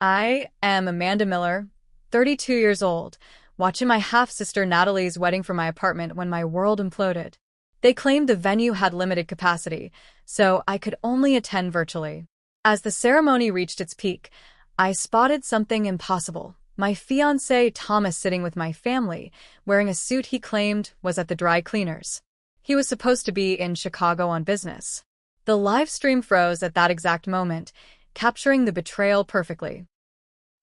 I am Amanda Miller, 32 years old, watching my half-sister Natalie's wedding from my apartment when my world imploded. They claimed the venue had limited capacity, so I could only attend virtually. As the ceremony reached its peak, I spotted something impossible. My fiancé Thomas sitting with my family, wearing a suit he claimed was at the dry cleaners. He was supposed to be in Chicago on business. The live stream froze at that exact moment, capturing the betrayal perfectly.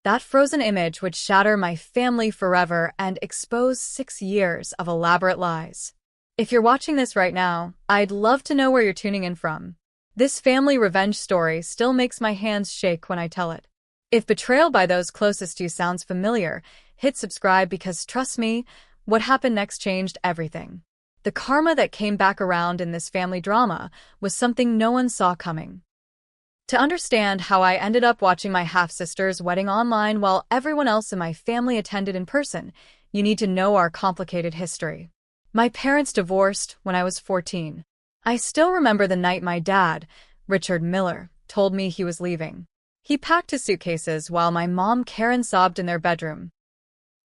That frozen image would shatter my family forever and expose 6 years of elaborate lies. If you're watching this right now, I'd love to know where you're tuning in from. This family revenge story still makes my hands shake when I tell it. If betrayal by those closest to you sounds familiar, hit subscribe because trust me, what happened next changed everything. The karma that came back around in this family drama was something no one saw coming. To understand how I ended up watching my half-sister's wedding online while everyone else in my family attended in person, you need to know our complicated history. My parents divorced when I was 14. I still remember the night my dad, Richard Miller, told me he was leaving. He packed his suitcases while my mom Karen sobbed in their bedroom.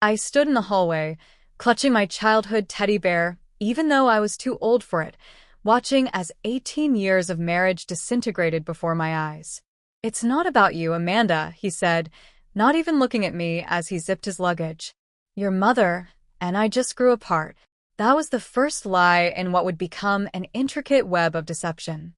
I stood in the hallway, clutching my childhood teddy bear, even though I was too old for it, watching as 18 years of marriage disintegrated before my eyes. "It's not about you, Amanda," he said, not even looking at me as he zipped his luggage. "Your mother and I just grew apart." That was the first lie in what would become an intricate web of deception.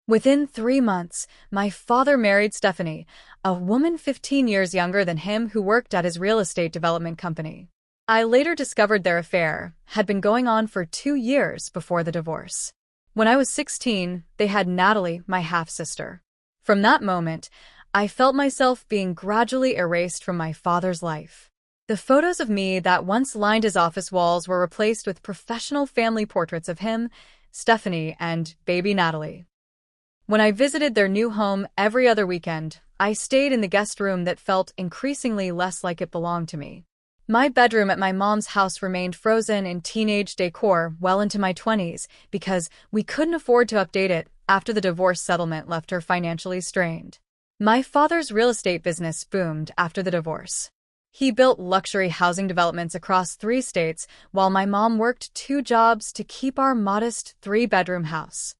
Within 3 months, my father married Stephanie, a woman 15 years younger than him who worked at his real estate development company. I later discovered their affair had been going on for 2 years before the divorce. When I was 16, they had Natalie, my half-sister. From that moment, I felt myself being gradually erased from my father's life. The photos of me that once lined his office walls were replaced with professional family portraits of him, Stephanie, and baby Natalie. When I visited their new home every other weekend, I stayed in the guest room that felt increasingly less like it belonged to me. My bedroom at my mom's house remained frozen in teenage decor well into my 20s because we couldn't afford to update it after the divorce settlement left her financially strained. My father's real estate business boomed after the divorce. He built luxury housing developments across 3 states while my mom worked 2 jobs to keep our modest 3-bedroom house.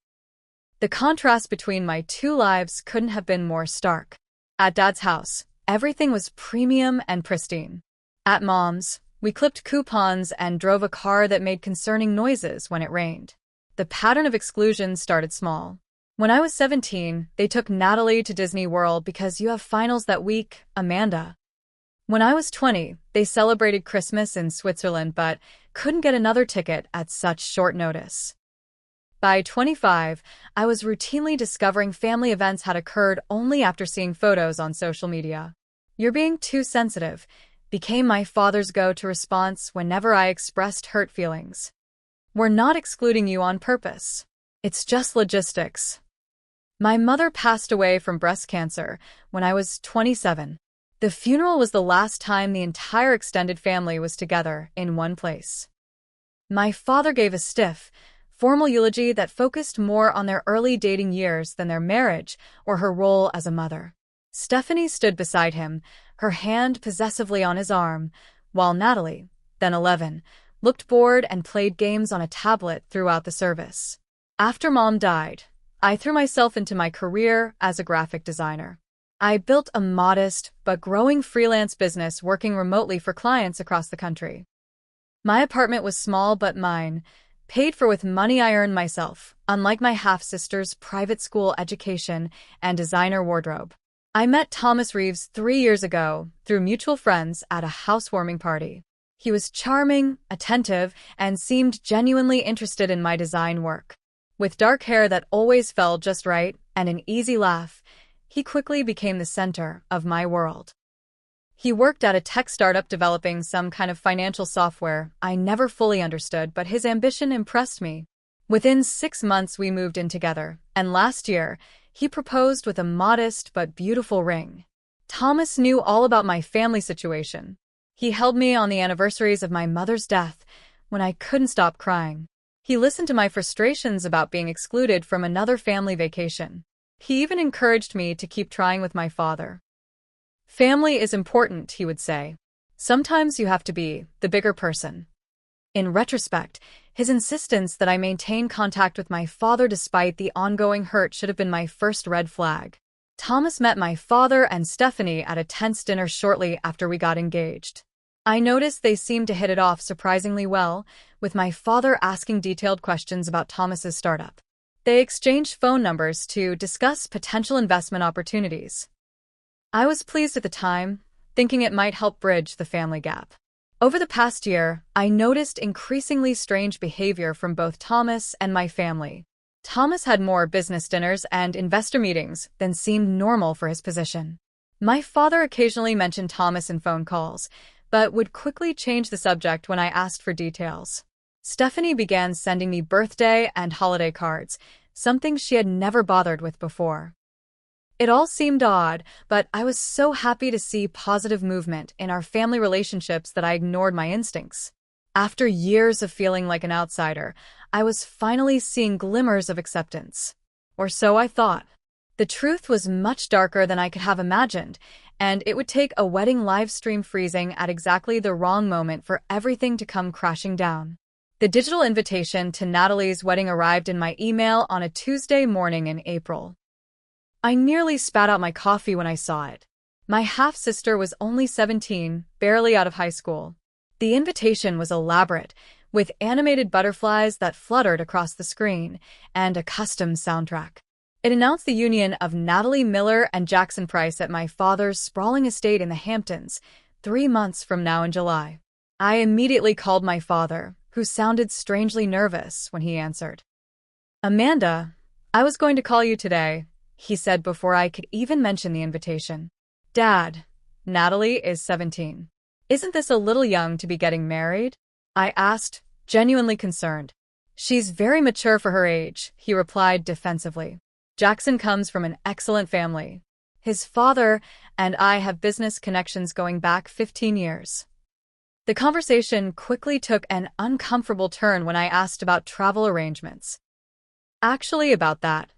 The contrast between my 2 lives couldn't have been more stark. At Dad's house, everything was premium and pristine. At Mom's, we clipped coupons and drove a car that made concerning noises when it rained. The pattern of exclusion started small. When I was 17, they took Natalie to Disney World because you have finals that week, Amanda. When I was 20, they celebrated Christmas in Switzerland but couldn't get another ticket at such short notice. By 25, I was routinely discovering family events had occurred only after seeing photos on social media. "You're being too sensitive," became my father's go-to response whenever I expressed hurt feelings. "We're not excluding you on purpose. It's just logistics." My mother passed away from breast cancer when I was 27. The funeral was the last time the entire extended family was together in one place. My father gave a stiff, formal eulogy that focused more on their early dating years than their marriage or her role as a mother. Stephanie stood beside him, her hand possessively on his arm, while Natalie, then 11, looked bored and played games on a tablet throughout the service. After Mom died, I threw myself into my career as a graphic designer. I built a modest but growing freelance business working remotely for clients across the country. My apartment was small but mine, paid for with money I earned myself, unlike my half-sister's private school education and designer wardrobe. I met Thomas Reeves 3 years ago through mutual friends at a housewarming party. He was charming, attentive, and seemed genuinely interested in my design work. With dark hair that always fell just right and an easy laugh, he quickly became the center of my world. He worked at a tech startup developing some kind of financial software I never fully understood, but his ambition impressed me. Within 6 months we moved in together, and last year, he proposed with a modest but beautiful ring. Thomas knew all about my family situation. He held me on the anniversaries of my mother's death when I couldn't stop crying. He listened to my frustrations about being excluded from another family vacation. He even encouraged me to keep trying with my father. Family is important, he would say. Sometimes you have to be the bigger person. In retrospect, his insistence that I maintain contact with my father despite the ongoing hurt should have been my first red flag. Thomas met my father and Stephanie at a tense dinner shortly after we got engaged. I noticed they seemed to hit it off surprisingly well, with my father asking detailed questions about Thomas's startup. They exchanged phone numbers to discuss potential investment opportunities. I was pleased at the time, thinking it might help bridge the family gap. Over the past year, I noticed increasingly strange behavior from both Thomas and my family. Thomas had more business dinners and investor meetings than seemed normal for his position. My father occasionally mentioned Thomas in phone calls, but would quickly change the subject when I asked for details. Stephanie began sending me birthday and holiday cards, something she had never bothered with before. It all seemed odd, but I was so happy to see positive movement in our family relationships that I ignored my instincts. After years of feeling like an outsider, I was finally seeing glimmers of acceptance. Or so I thought. The truth was much darker than I could have imagined, and it would take a wedding livestream freezing at exactly the wrong moment for everything to come crashing down. The digital invitation to Natalie's wedding arrived in my email on a Tuesday morning in April. I nearly spat out my coffee when I saw it. My half-sister was only 17, barely out of high school. The invitation was elaborate, with animated butterflies that fluttered across the screen, and a custom soundtrack. It announced the union of Natalie Miller and Jackson Price at my father's sprawling estate in the Hamptons, 3 months from now in July. I immediately called my father, who sounded strangely nervous when he answered. "Amanda, I was going to call you today," he said before I could even mention the invitation. "Dad, Natalie is 17. Isn't this a little young to be getting married?" I asked, genuinely concerned. "She's very mature for her age," he replied defensively. "Jackson comes from an excellent family. His father and I have business connections going back 15 years. The conversation quickly took an uncomfortable turn when I asked about travel arrangements. "Actually, about that,"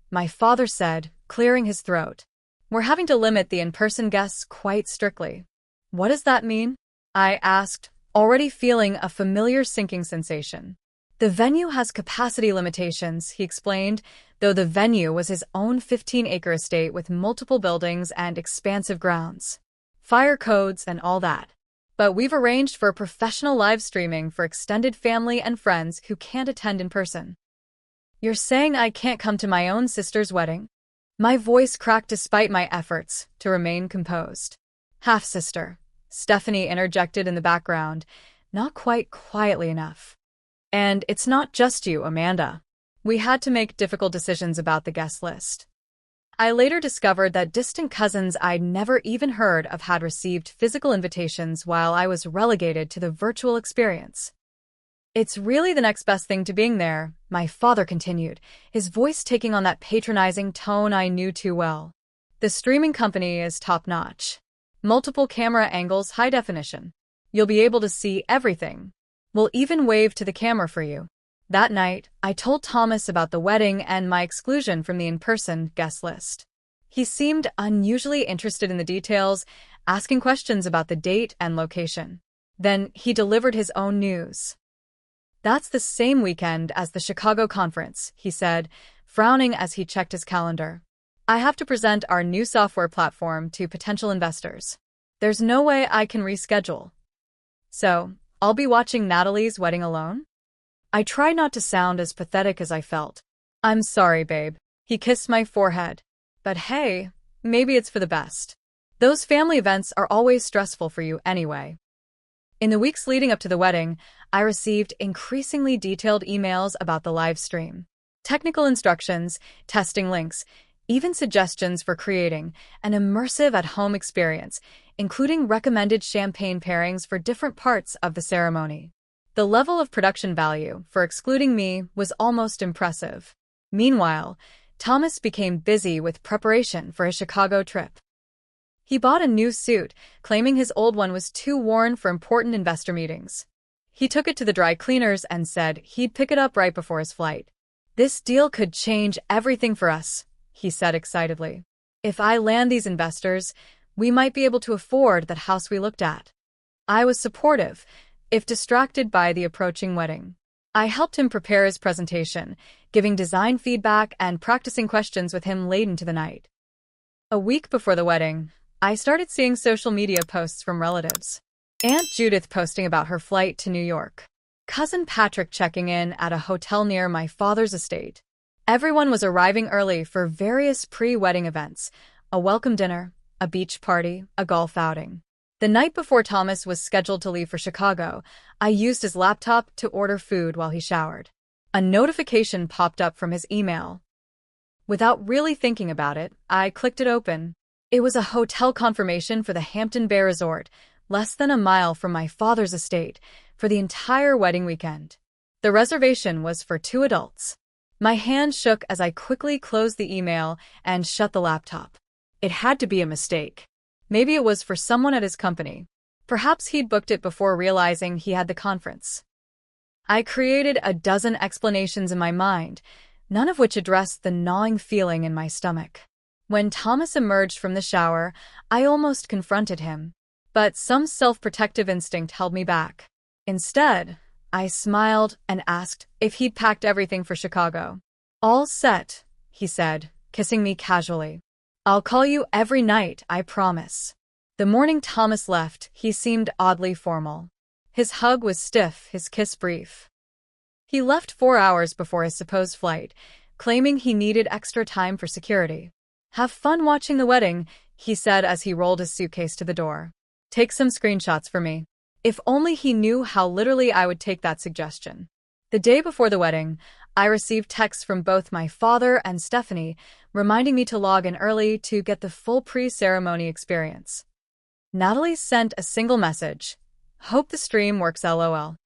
my father said, clearing his throat. "We're having to limit the in-person guests quite strictly." "What does that mean?" I asked, already feeling a familiar sinking sensation. "The venue has capacity limitations," he explained, though the venue was his own 15-acre estate with multiple buildings and expansive grounds. Fire codes and all that. "But we've arranged for professional live streaming for extended family and friends who can't attend in person." "You're saying I can't come to my own sister's wedding?" My voice cracked despite my efforts to remain composed. "Half-sister," Stephanie interjected in the background, not quite quietly enough. "And it's not just you, Amanda. We had to make difficult decisions about the guest list." I later discovered that distant cousins I'd never even heard of had received physical invitations while I was relegated to the virtual experience. "It's really the next best thing to being there," my father continued, his voice taking on that patronizing tone I knew too well. "The streaming company is top-notch. Multiple camera angles, high definition. You'll be able to see everything. We'll even wave to the camera for you." That night, I told Thomas about the wedding and my exclusion from the in-person guest list. He seemed unusually interested in the details, asking questions about the date and location. Then he delivered his own news. "That's the same weekend as the Chicago conference," he said, frowning as he checked his calendar. "I have to present our new software platform to potential investors. There's no way I can reschedule. So, I'll be watching Natalie's wedding alone?" I tried not to sound as pathetic as I felt. "I'm sorry, babe." He kissed my forehead. "But hey, maybe it's for the best. Those family events are always stressful for you anyway." In the weeks leading up to the wedding, I received increasingly detailed emails about the live stream. Technical instructions, testing links, even suggestions for creating an immersive at-home experience, including recommended champagne pairings for different parts of the ceremony. The level of production value for excluding me was almost impressive. Meanwhile, Thomas became busy with preparation for his Chicago trip. He bought a new suit, claiming his old one was too worn for important investor meetings. He took it to the dry cleaners and said he'd pick it up right before his flight. "This deal could change everything for us," he said excitedly. "If I land these investors, We might be able to afford that house we looked at. I was supportive, if distracted by the approaching wedding. I helped him prepare his presentation, giving design feedback and practicing questions with him late into the night. A week before the wedding, I started seeing social media posts from relatives. Aunt Judith posting about her flight to New York. Cousin Patrick checking in at a hotel near my father's estate. Everyone was arriving early for various pre-wedding events, a welcome dinner, a beach party, a golf outing. The night before Thomas was scheduled to leave for Chicago, I used his laptop to order food while he showered. A notification popped up from his email. Without really thinking about it, I clicked it open. It was a hotel confirmation for the Hampton Bay Resort, less than a mile from my father's estate, for the entire wedding weekend. The reservation was for 2 adults. My hand shook as I quickly closed the email and shut the laptop. It had to be a mistake. Maybe it was for someone at his company. Perhaps he'd booked it before realizing he had the conference. I created a dozen explanations in my mind, none of which addressed the gnawing feeling in my stomach. When Thomas emerged from the shower, I almost confronted him. But some self-protective instinct held me back. Instead, I smiled and asked if he'd packed everything for Chicago. "All set," he said, kissing me casually. "I'll call you every night, I promise." The morning Thomas left, he seemed oddly formal. His hug was stiff, his kiss brief. He left 4 hours before his supposed flight, claiming he needed extra time for security. "Have fun watching the wedding," he said as he rolled his suitcase to the door. "Take some screenshots for me." If only he knew how literally I would take that suggestion. The day before the wedding, I received texts from both my father and Stephanie, reminding me to log in early to get the full pre-ceremony experience. Natalie sent a single message. "Hope the stream works LOL."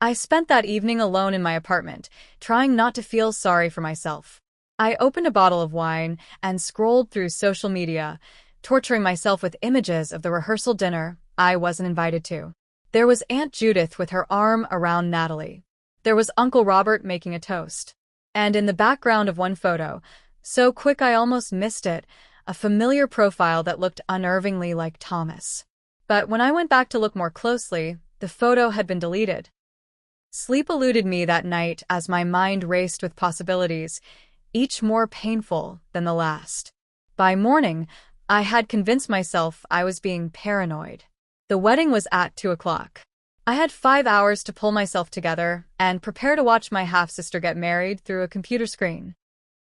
I spent that evening alone in my apartment, trying not to feel sorry for myself. I opened a bottle of wine and scrolled through social media, torturing myself with images of the rehearsal dinner I wasn't invited to. There was Aunt Judith with her arm around Natalie. There was Uncle Robert making a toast. And in the background of one photo, so quick I almost missed it, a familiar profile that looked unnervingly like Thomas. But when I went back to look more closely, the photo had been deleted. Sleep eluded me that night as my mind raced with possibilities, each more painful than the last. By morning, I had convinced myself I was being paranoid. The wedding was at 2 o'clock. I had 5 hours to pull myself together and prepare to watch my half-sister get married through a computer screen.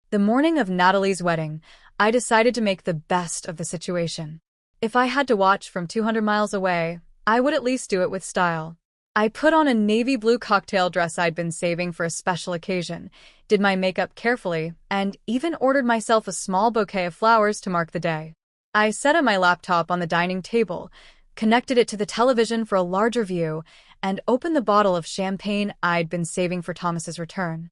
The morning of Natalie's wedding, I decided to make the best of the situation. If I had to watch from 200 miles away, I would at least do it with style. I put on a navy blue cocktail dress I'd been saving for a special occasion, did my makeup carefully, and even ordered myself a small bouquet of flowers to mark the day. I set up my laptop on the dining table, connected it to the television for a larger view, and opened the bottle of champagne I'd been saving for Thomas's return.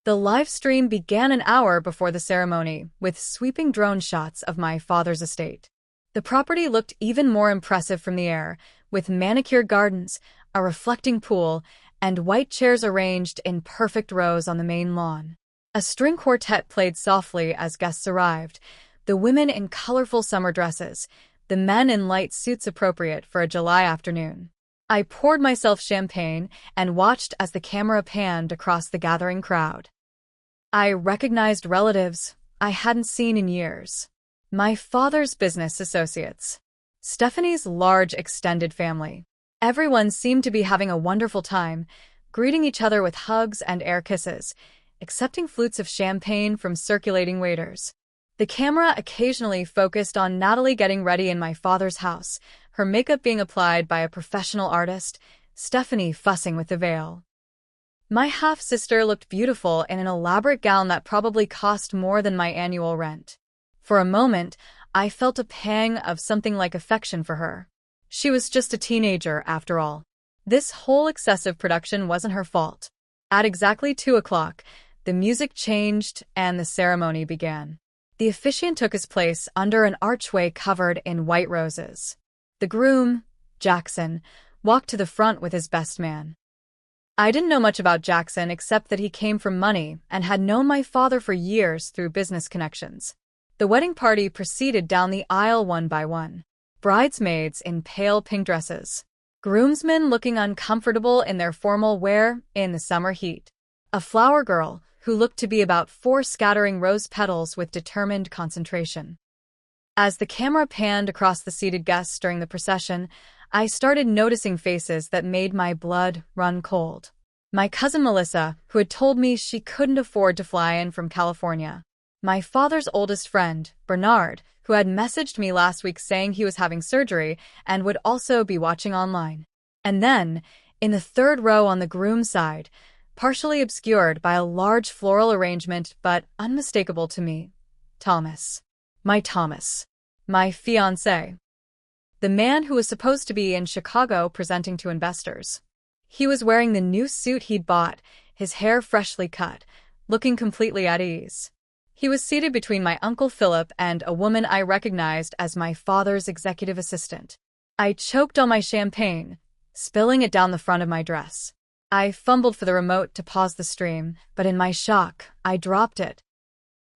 The live stream began an hour before the ceremony, with sweeping drone shots of my father's estate. The property looked even more impressive from the air, with manicured gardens, a reflecting pool, and white chairs arranged in perfect rows on the main lawn. A string quartet played softly as guests arrived, the women in colorful summer dresses, the men in light suits appropriate for a July afternoon. I poured myself champagne and watched as the camera panned across the gathering crowd. I recognized relatives I hadn't seen in years. My father's business associates. Stephanie's large extended family. Everyone seemed to be having a wonderful time, greeting each other with hugs and air kisses, accepting flutes of champagne from circulating waiters. The camera occasionally focused on Natalie getting ready in my father's house, her makeup being applied by a professional artist, Stephanie fussing with the veil. My half-sister looked beautiful in an elaborate gown that probably cost more than my annual rent. For a moment, I felt a pang of something like affection for her. She was just a teenager, after all. This whole excessive production wasn't her fault. At exactly 2 o'clock, the music changed and the ceremony began. The officiant took his place under an archway covered in white roses. The groom, Jackson, walked to the front with his best man. I didn't know much about Jackson except that he came from money and had known my father for years through business connections. The wedding party proceeded down the aisle one by one. Bridesmaids in pale pink dresses. Groomsmen looking uncomfortable in their formal wear in the summer heat. A flower girl who looked to be about 4 scattering rose petals with determined concentration. As the camera panned across the seated guests during the procession, I started noticing faces that made my blood run cold. My cousin Melissa, who had told me she couldn't afford to fly in from California. My father's oldest friend, Bernard, who had messaged me last week saying he was having surgery and would also be watching online. And then, in the third row on the groom's side, partially obscured by a large floral arrangement but unmistakable to me, Thomas. My Thomas. My fiancé. The man who was supposed to be in Chicago presenting to investors. He was wearing the new suit he'd bought, his hair freshly cut, looking completely at ease. He was seated between my Uncle Philip and a woman I recognized as my father's executive assistant. I choked on my champagne, spilling it down the front of my dress. I fumbled for the remote to pause the stream, but in my shock, I dropped it.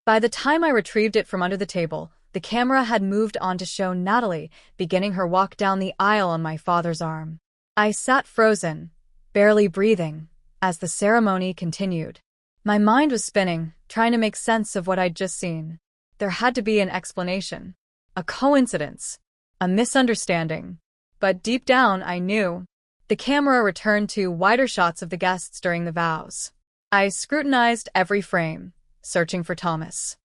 By the time I retrieved it from under the table, the camera had moved on to show Natalie beginning her walk down the aisle on my father's arm. I sat frozen, barely breathing, as the ceremony continued. My mind was spinning, trying to make sense of what I'd just seen. There had to be an explanation. A coincidence. A misunderstanding. But deep down, I knew. The camera returned to wider shots of the guests during the vows. I scrutinized every frame, searching for Thomas.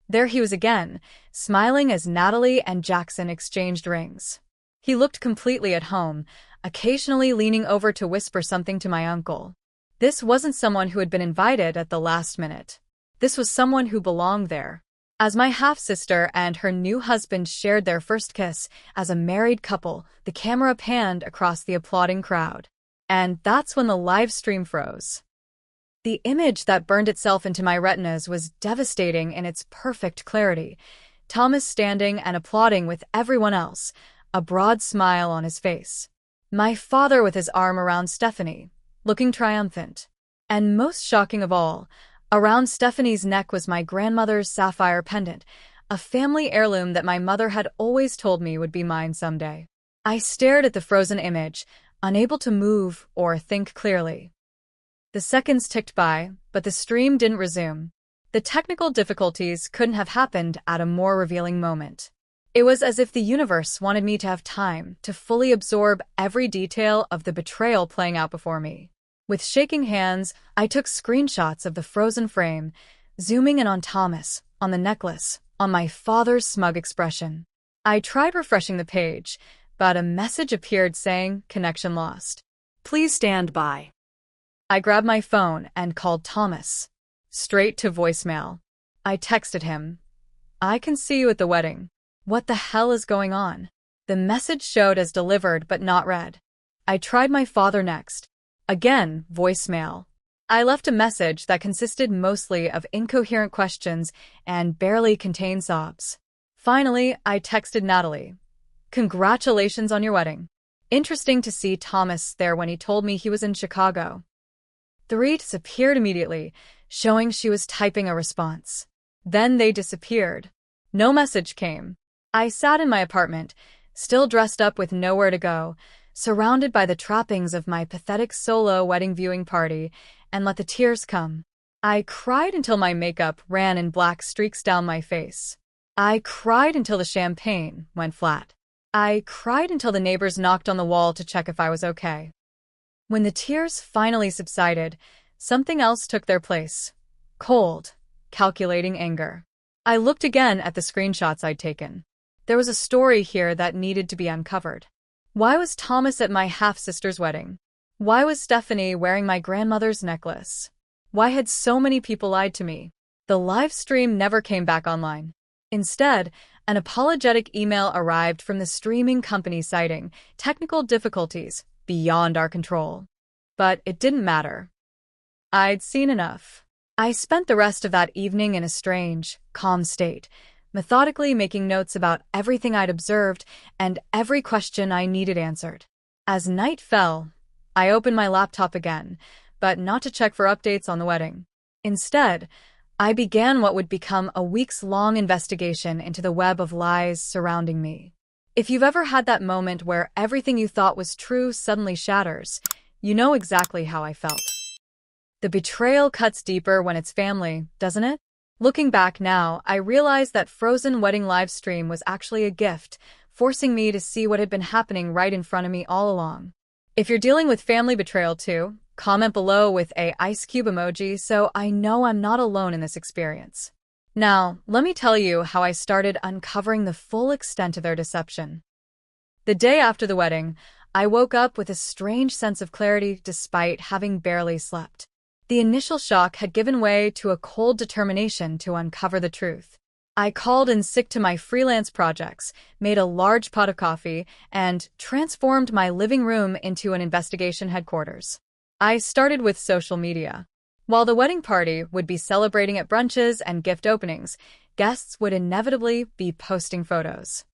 There he was again, smiling as Natalie and Jackson exchanged rings. He looked completely at home, occasionally leaning over to whisper something to my uncle. This wasn't someone who had been invited at the last minute. This was someone who belonged there. As my half-sister and her new husband shared their first kiss as a married couple, the camera panned across the applauding crowd. And that's when the live stream froze. The image that burned itself into my retinas was devastating in its perfect clarity. Thomas standing and applauding with everyone else, a broad smile on his face. My father with his arm around Stephanie, looking triumphant. And most shocking of all, around Stephanie's neck was my grandmother's sapphire pendant, a family heirloom that my mother had always told me would be mine someday. I stared at the frozen image, unable to move or think clearly. The seconds ticked by, but the stream didn't resume. The technical difficulties couldn't have happened at a more revealing moment. It was as if the universe wanted me to have time to fully absorb every detail of the betrayal playing out before me. With shaking hands, I took screenshots of the frozen frame, zooming in on Thomas, on the necklace, on my father's smug expression. I tried refreshing the page, but a message appeared saying, "Connection lost. Please stand by." I grabbed my phone and called Thomas. Straight to voicemail. I texted him. "I can see you at the wedding. What the hell is going on?" The message showed as delivered but not read. I tried my father next. Again, voicemail. I left a message that consisted mostly of incoherent questions and barely contained sobs. Finally, I texted Natalie. "Congratulations on your wedding. Interesting to see Thomas there when he told me he was in Chicago." 3 disappeared immediately, showing she was typing a response. Then they disappeared. No message came. I sat in my apartment, still dressed up with nowhere to go, surrounded by the trappings of my pathetic solo wedding viewing party, and let the tears come. I cried until my makeup ran in black streaks down my face. I cried until the champagne went flat. I cried until the neighbors knocked on the wall to check if I was okay. When the tears finally subsided, something else took their place. Cold, calculating anger. I looked again at the screenshots I'd taken. There was a story here that needed to be uncovered. Why was Thomas at my half-sister's wedding? Why was Stephanie wearing my grandmother's necklace? Why had so many people lied to me? The live stream never came back online. Instead, an apologetic email arrived from the streaming company citing technical difficulties beyond our control. But it didn't matter. I'd seen enough. I spent the rest of that evening in a strange, calm state, methodically making notes about everything I'd observed and every question I needed answered. As night fell, I opened my laptop again, but not to check for updates on the wedding. Instead, I began what would become a weeks-long investigation into the web of lies surrounding me. If you've ever had that moment where everything you thought was true suddenly shatters, you know exactly how I felt. The betrayal cuts deeper when it's family, doesn't it? Looking back now, I realize that frozen wedding live stream was actually a gift, forcing me to see what had been happening right in front of me all along. If you're dealing with family betrayal too, comment below with a ice cube emoji so I know I'm not alone in this experience. Now, let me tell you how I started uncovering the full extent of their deception. The day after the wedding, I woke up with a strange sense of clarity despite having barely slept. The initial shock had given way to a cold determination to uncover the truth. I called in sick to my freelance projects, made a large pot of coffee, and transformed my living room into an investigation headquarters. I started with social media. While the wedding party would be celebrating at brunches and gift openings, guests would inevitably be posting photos.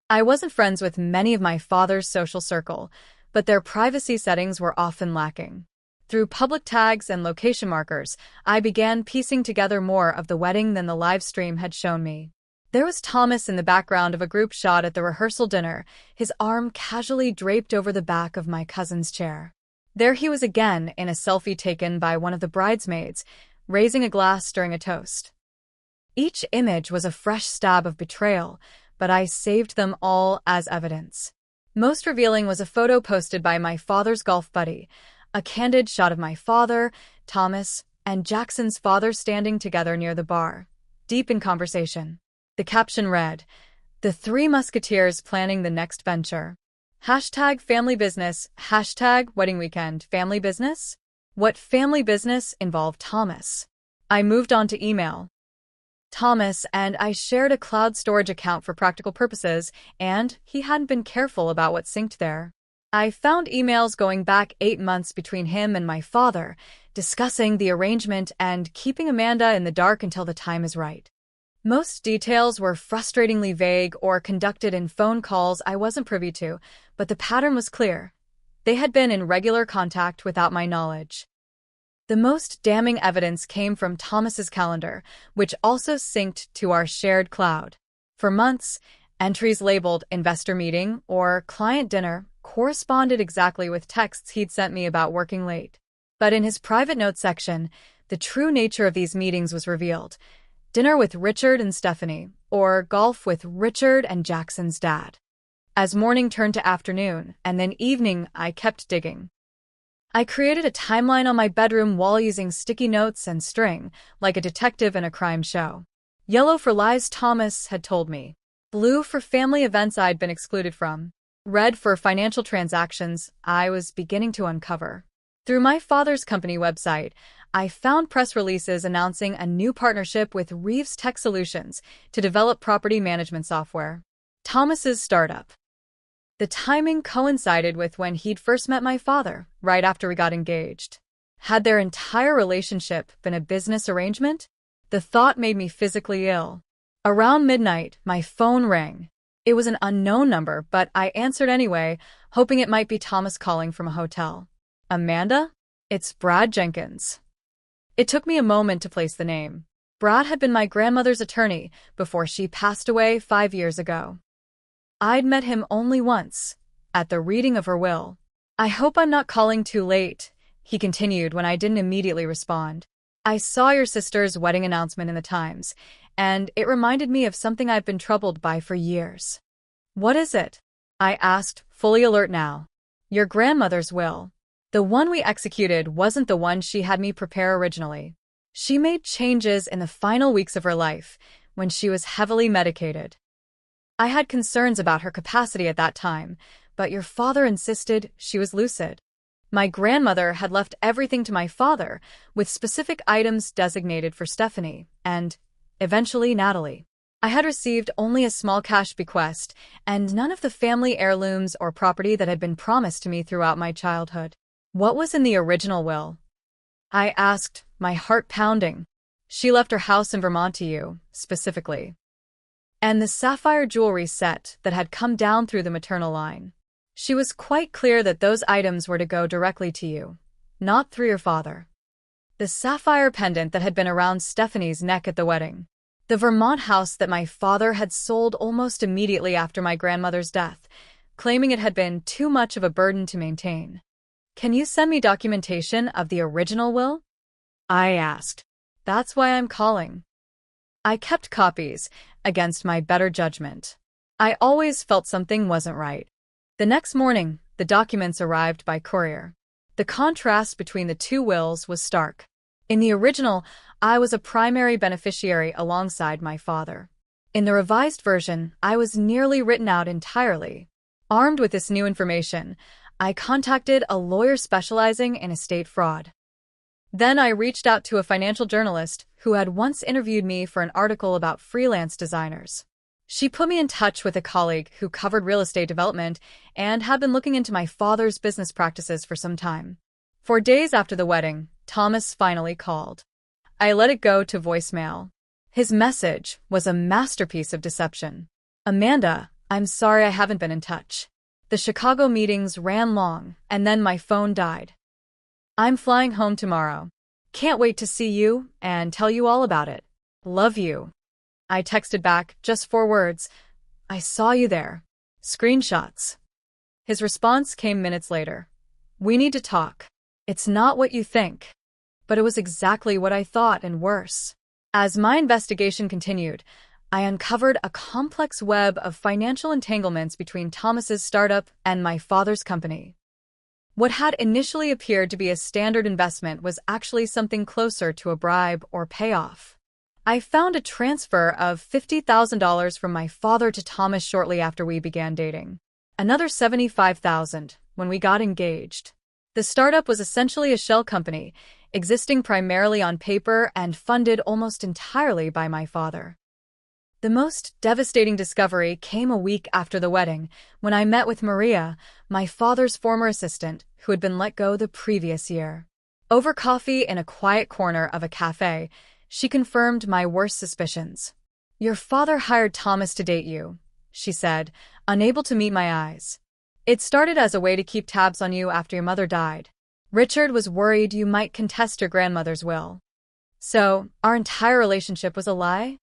I wasn't friends with many of my father's social circle, but their privacy settings were often lacking. Through public tags and location markers, I began piecing together more of the wedding than the live stream had shown me. There was Thomas in the background of a group shot at the rehearsal dinner, his arm casually draped over the back of my cousin's chair. There he was again in a selfie taken by one of the bridesmaids, raising a glass during a toast. Each image was a fresh stab of betrayal, but I saved them all as evidence. Most revealing was a photo posted by my father's golf buddy, a candid shot of my father, Thomas, and Jackson's father standing together near the bar, deep in conversation. The caption read, "The Three Musketeers planning the next venture. Hashtag family business, hashtag wedding weekend, family business?" What family business involved Thomas? I moved on to email. Thomas and I shared a cloud storage account for practical purposes, and he hadn't been careful about what synced there. I found emails going back 8 months between him and my father, discussing the arrangement and keeping Amanda in the dark until the time is right. Most details were frustratingly vague or conducted in phone calls I wasn't privy to, but the pattern was clear. They had been in regular contact without my knowledge. The most damning evidence came from Thomas's calendar, which also synced to our shared cloud. For months, entries labeled investor meeting or client dinner corresponded exactly with texts he'd sent me about working late. But in his private notes section, the true nature of these meetings was revealed. Dinner with Richard and Stephanie, or golf with Richard and Jackson's dad. As morning turned to afternoon, and then evening, I kept digging. I created a timeline on my bedroom wall using sticky notes and string, like a detective in a crime show. Yellow for lies Thomas had told me. Blue for family events I'd been excluded from. Red for financial transactions I was beginning to uncover. Through my father's company website, I found press releases announcing a new partnership with Reeves Tech Solutions to develop property management software. Thomas's startup. The timing coincided with when he'd first met my father, right after we got engaged. Had their entire relationship been a business arrangement? The thought made me physically ill. Around midnight, my phone rang. It was an unknown number, but I answered anyway, hoping it might be Thomas calling from a hotel. "Amanda? It's Brad Jenkins." It took me a moment to place the name. Brad had been my grandmother's attorney before she passed away 5 years ago. I'd met him only once, at the reading of her will. "I hope I'm not calling too late," he continued when I didn't immediately respond. "I saw your sister's wedding announcement in the Times, and it reminded me of something I've been troubled by for years." "What is it?" I asked, fully alert now. "Your grandmother's will. The one we executed wasn't the one she had me prepare originally. She made changes in the final weeks of her life, when she was heavily medicated. I had concerns about her capacity at that time, but your father insisted she was lucid. My grandmother had left everything to my father, with specific items designated for Stephanie, and, eventually, Natalie. I had received only a small cash bequest, and none of the family heirlooms or property that had been promised to me throughout my childhood. What was in the original will?" I asked, my heart pounding. "She left her house in Vermont to you, specifically. And the sapphire jewelry set that had come down through the maternal line. She was quite clear that those items were to go directly to you, not through your father." The sapphire pendant that had been around Stephanie's neck at the wedding. The Vermont house that my father had sold almost immediately after my grandmother's death, claiming it had been too much of a burden to maintain. Can you send me documentation of the original will? I asked. That's why I'm calling. I kept copies, against my better judgment. I always felt something wasn't right. The next morning, the documents arrived by courier. The contrast between the two wills was stark. In the original, I was a primary beneficiary alongside my father. In the revised version, I was nearly written out entirely. Armed with this new information, I contacted a lawyer specializing in estate fraud. Then I reached out to a financial journalist who had once interviewed me for an article about freelance designers. She put me in touch with a colleague who covered real estate development and had been looking into my father's business practices for some time. 4 days after the wedding, Thomas finally called. I let it go to voicemail. His message was a masterpiece of deception. Amanda, I'm sorry I haven't been in touch. The Chicago meetings ran long, and then my phone died. I'm flying home tomorrow. Can't wait to see you and tell you all about it. Love you. I texted back, just 4 words. I saw you there. Screenshots. His response came minutes later. We need to talk. It's not what you think. But it was exactly what I thought and worse. As my investigation continued, I uncovered a complex web of financial entanglements between Thomas's startup and my father's company. What had initially appeared to be a standard investment was actually something closer to a bribe or payoff. I found a transfer of $50,000 from my father to Thomas shortly after we began dating. Another $75,000 when we got engaged. The startup was essentially a shell company, existing primarily on paper and funded almost entirely by my father. The most devastating discovery came a week after the wedding, when I met with Maria, my father's former assistant, who had been let go the previous year. Over coffee in a quiet corner of a cafe, she confirmed my worst suspicions. Your father hired Thomas to date you, she said, unable to meet my eyes. It started as a way to keep tabs on you after your mother died. Richard was worried you might contest your grandmother's will. So, our entire relationship was a lie?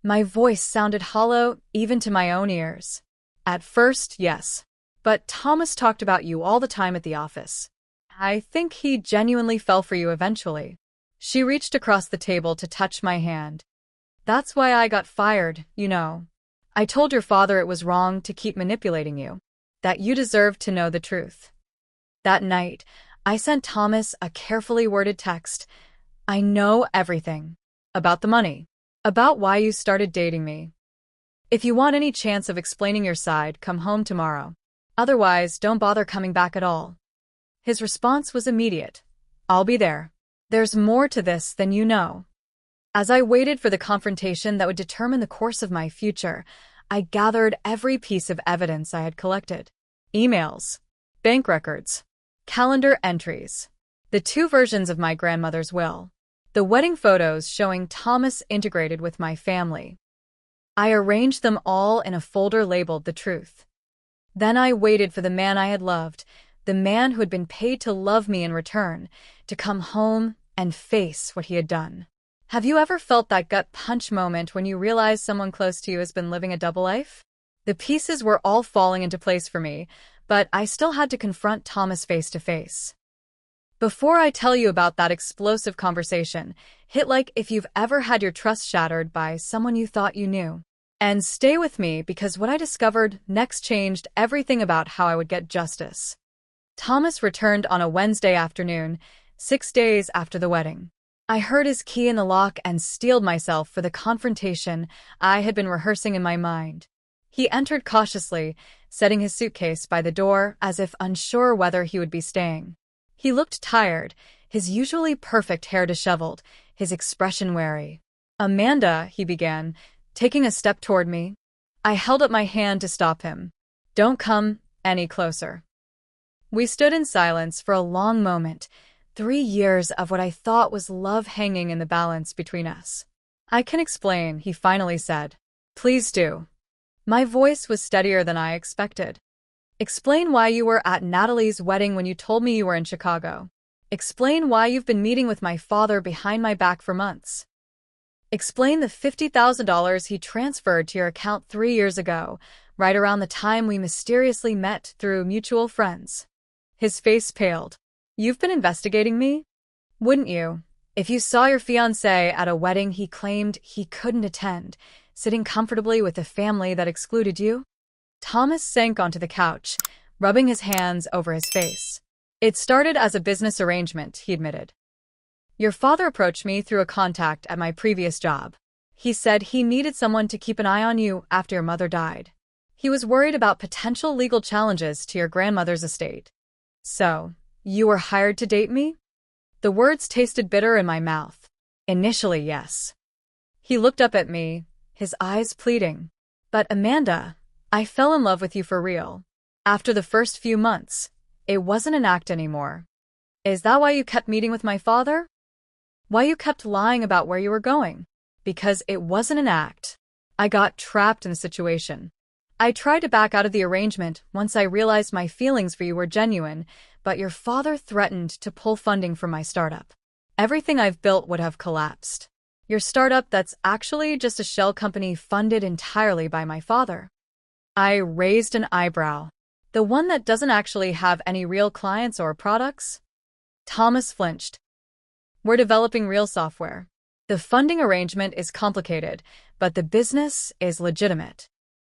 My voice sounded hollow, even to my own ears. At first, yes. But Thomas talked about you all the time at the office. I think he genuinely fell for you eventually. She reached across the table to touch my hand. That's why I got fired, you know. I told your father it was wrong to keep manipulating you, that you deserved to know the truth. That night, I sent Thomas a carefully worded text. I know everything. About the money. About why you started dating me. If you want any chance of explaining your side, come home tomorrow. Otherwise, don't bother coming back at all. His response was immediate. I'll be there. There's more to this than you know. As I waited for the confrontation that would determine the course of my future, I gathered every piece of evidence I had collected. Emails, bank records, calendar entries, the 2 versions of my grandmother's will, the wedding photos showing Thomas integrated with my family. I arranged them all in a folder labeled The Truth. Then I waited for the man I had loved, the man who had been paid to love me in return, to come home and face what he had done. Have you ever felt that gut punch moment when you realize someone close to you has been living a double life? The pieces were all falling into place for me, but I still had to confront Thomas face to face. Before I tell you about that explosive conversation, hit like if you've ever had your trust shattered by someone you thought you knew. And stay with me because what I discovered next changed everything about how I would get justice. Thomas returned on a Wednesday afternoon, 6 days after the wedding. I heard his key in the lock and steeled myself for the confrontation I had been rehearsing in my mind. He entered cautiously, setting his suitcase by the door as if unsure whether he would be staying. He looked tired, his usually perfect hair disheveled, his expression wary. Amanda, he began, taking a step toward me. I held up my hand to stop him. Don't come any closer. We stood in silence for a long moment, 3 years of what I thought was love hanging in the balance between us. I can explain, he finally said. Please do. My voice was steadier than I expected. Explain why you were at Natalie's wedding when you told me you were in Chicago. Explain why you've been meeting with my father behind my back for months. Explain the $50,000 he transferred to your account 3 years ago, right around the time we mysteriously met through mutual friends. His face paled. You've been investigating me? Wouldn't you? If you saw your fiancé at a wedding he claimed he couldn't attend, sitting comfortably with a family that excluded you? Thomas sank onto the couch, rubbing his hands over his face. It started as a business arrangement, he admitted. Your father approached me through a contact at my previous job. He said he needed someone to keep an eye on you after your mother died. He was worried about potential legal challenges to your grandmother's estate. So, you were hired to date me? The words tasted bitter in my mouth. Initially, yes. He looked up at me, his eyes pleading. But Amanda, I fell in love with you for real. After the first few months, it wasn't an act anymore. Is that why you kept meeting with my father? Why you kept lying about where you were going? Because it wasn't an act. I got trapped in a situation. I tried to back out of the arrangement once I realized my feelings for you were genuine, but your father threatened to pull funding from my startup. Everything I've built would have collapsed. Your startup that's actually just a shell company funded entirely by my father. I raised an eyebrow. The one that doesn't actually have any real clients or products? Thomas flinched. We're developing real software. The funding arrangement is complicated, but the business is legitimate.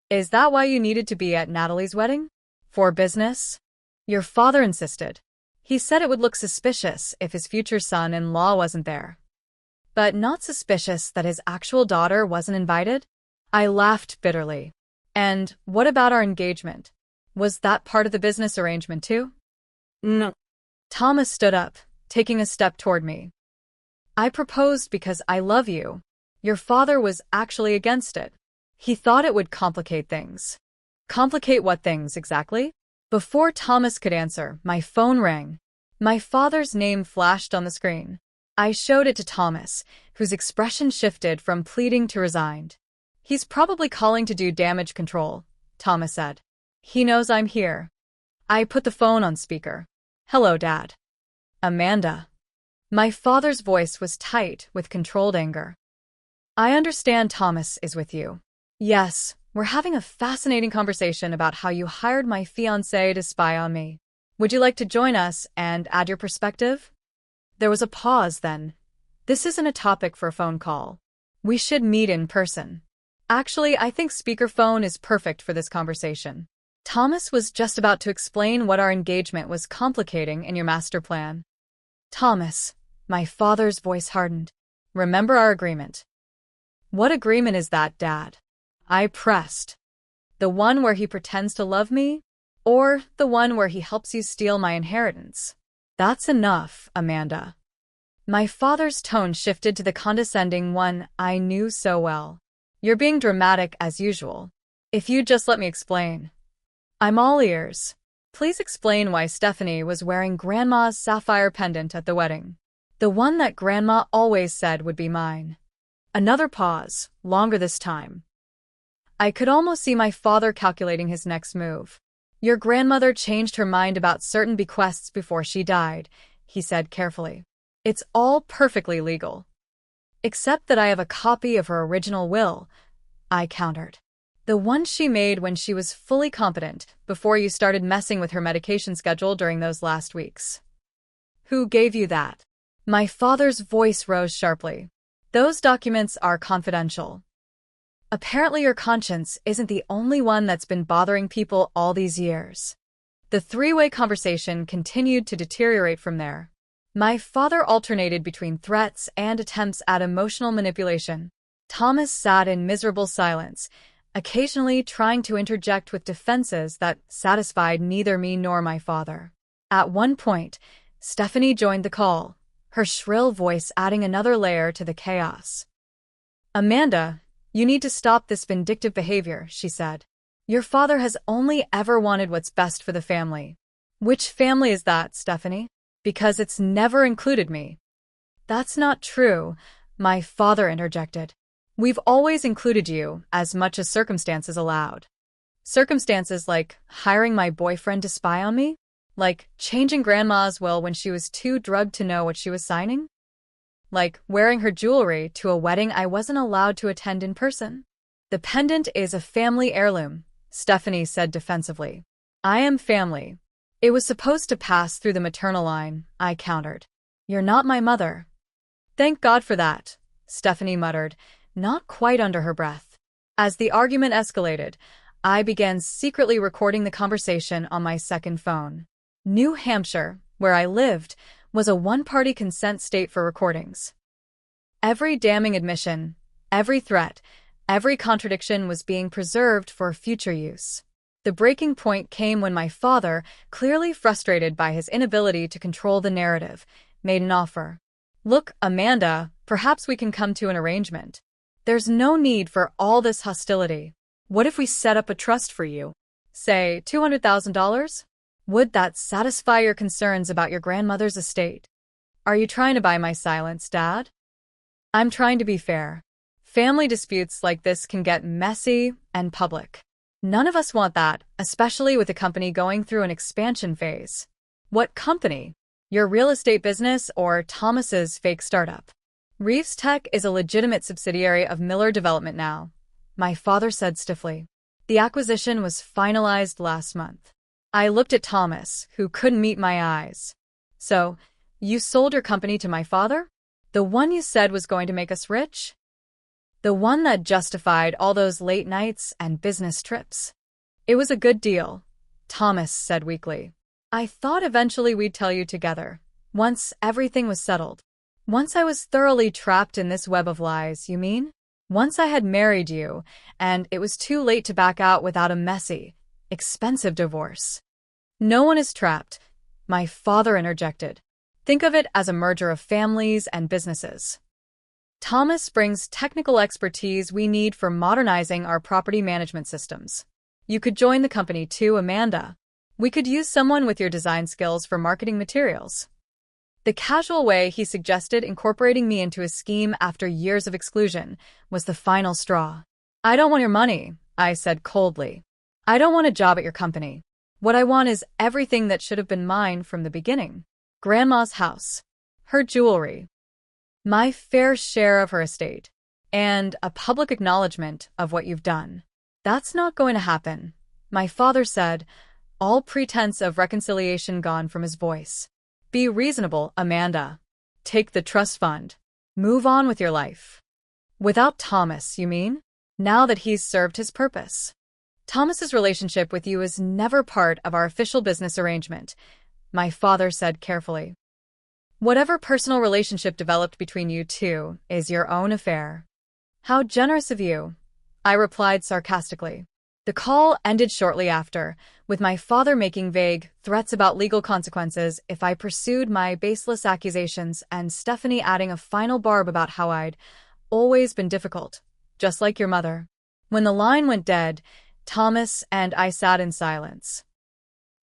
Is that why you needed to be at Natalie's wedding? For business? Your father insisted. He said it would look suspicious if his future son-in-law wasn't there. But not suspicious that his actual daughter wasn't invited? I laughed bitterly. And what about our engagement? Was that part of the business arrangement too? No. Thomas stood up, taking a step toward me. I proposed because I love you. Your father was actually against it. He thought it would complicate things. Complicate what things, exactly? Before Thomas could answer, my phone rang. My father's name flashed on the screen. I showed it to Thomas, whose expression shifted from pleading to resigned. He's probably calling to do damage control, Thomas said. He knows I'm here. I put the phone on speaker. Hello, Dad. Amanda. My father's voice was tight with controlled anger. I understand Thomas is with you. Yes, we're having a fascinating conversation about how you hired my fiancé to spy on me. Would you like to join us and add your perspective? There was a pause then. This isn't a topic for a phone call. We should meet in person. Actually, I think speakerphone is perfect for this conversation. Thomas was just about to explain what our engagement was complicating in your master plan. Thomas, my father's voice hardened. Remember our agreement. What agreement is that, Dad? I pressed. The one where he pretends to love me? Or the one where he helps you steal my inheritance? That's enough, Amanda. My father's tone shifted to the condescending one I knew so well. You're being dramatic as usual. If you'd just let me explain. I'm all ears. Please explain why Stephanie was wearing Grandma's sapphire pendant at the wedding. The one that Grandma always said would be mine. Another pause, longer this time. I could almost see my father calculating his next move. Your grandmother changed her mind about certain bequests before she died, he said carefully. It's all perfectly legal. Except that I have a copy of her original will, I countered. The one she made when she was fully competent, before you started messing with her medication schedule during those last weeks. Who gave you that? My father's voice rose sharply. Those documents are confidential. Apparently your conscience isn't the only one that's been bothering people all these years. The three-way conversation continued to deteriorate from there. My father alternated between threats and attempts at emotional manipulation. Thomas sat in miserable silence, occasionally trying to interject with defenses that satisfied neither me nor my father. At one point, Stephanie joined the call, her shrill voice adding another layer to the chaos. Amanda, you need to stop this vindictive behavior, she said. Your father has only ever wanted what's best for the family. Which family is that, Stephanie? Because it's never included me. That's not true, my father interjected. We've always included you, as much as circumstances allowed. Circumstances like hiring my boyfriend to spy on me? Like changing Grandma's will when she was too drugged to know what she was signing? Like wearing her jewelry to a wedding I wasn't allowed to attend in person? The pendant is a family heirloom, Stephanie said defensively. I am family. It was supposed to pass through the maternal line, I countered. You're not my mother. Thank God for that, Stephanie muttered, not quite under her breath. As the argument escalated, I began secretly recording the conversation on my second phone. New Hampshire, where I lived, was a one-party consent state for recordings. Every damning admission, every threat, every contradiction was being preserved for future use. The breaking point came when my father, clearly frustrated by his inability to control the narrative, made an offer. Look, Amanda, perhaps we can come to an arrangement. There's no need for all this hostility. What if we set up a trust for you? Say, $200,000? Would that satisfy your concerns about your grandmother's estate? Are you trying to buy my silence, Dad? I'm trying to be fair. Family disputes like this can get messy and public. None of us want that, especially with the company going through an expansion phase. What company? Your real estate business or Thomas's fake startup? Reeves Tech is a legitimate subsidiary of Miller Development now, my father said stiffly. The acquisition was finalized last month. I looked at Thomas, who couldn't meet my eyes. So, you sold your company to my father? The one you said was going to make us rich? The one that justified all those late nights and business trips? It was a good deal, Thomas said weakly. I thought eventually we'd tell you together, once everything was settled. Once I was thoroughly trapped in this web of lies, you mean? Once I had married you, and it was too late to back out without a messy, expensive divorce. No one is trapped, my father interjected. Think of it as a merger of families and businesses. Thomas brings technical expertise we need for modernizing our property management systems. You could join the company too, Amanda. We could use someone with your design skills for marketing materials. The casual way he suggested incorporating me into his scheme after years of exclusion was the final straw. I don't want your money, I said coldly. I don't want a job at your company. What I want is everything that should have been mine from the beginning. Grandma's house, her jewelry, my fair share of her estate, and a public acknowledgement of what you've done. That's not going to happen, my father said, all pretense of reconciliation gone from his voice. Be reasonable, Amanda. Take the trust fund. Move on with your life. Without Thomas, you mean? Now that he's served his purpose. Thomas's relationship with you is never part of our official business arrangement, my father said carefully. Whatever personal relationship developed between you two is your own affair. How generous of you, I replied sarcastically. The call ended shortly after, with my father making vague threats about legal consequences if I pursued my baseless accusations and Stephanie adding a final barb about how I'd always been difficult, just like your mother. When the line went dead, Thomas and I sat in silence.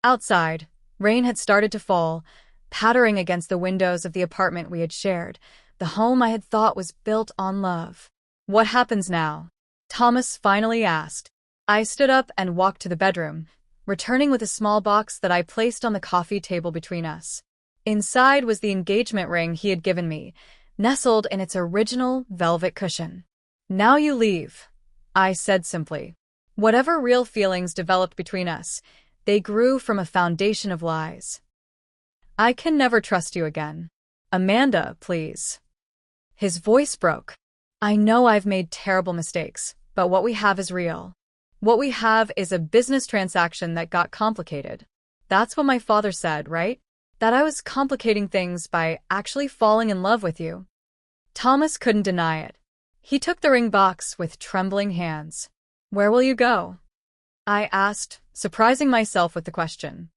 Outside, rain had started to fall, pattering against the windows of the apartment we had shared, the home I had thought was built on love. What happens now? Thomas finally asked. I stood up and walked to the bedroom, returning with a small box that I placed on the coffee table between us. Inside was the engagement ring he had given me, nestled in its original velvet cushion. Now you leave, I said simply. Whatever real feelings developed between us, they grew from a foundation of lies. I can never trust you again. Amanda, please. His voice broke. I know I've made terrible mistakes, but what we have is real. What we have is a business transaction that got complicated. That's what my father said, right? That I was complicating things by actually falling in love with you. Thomas couldn't deny it. He took the ring box with trembling hands. Where will you go? I asked, surprising myself with the question.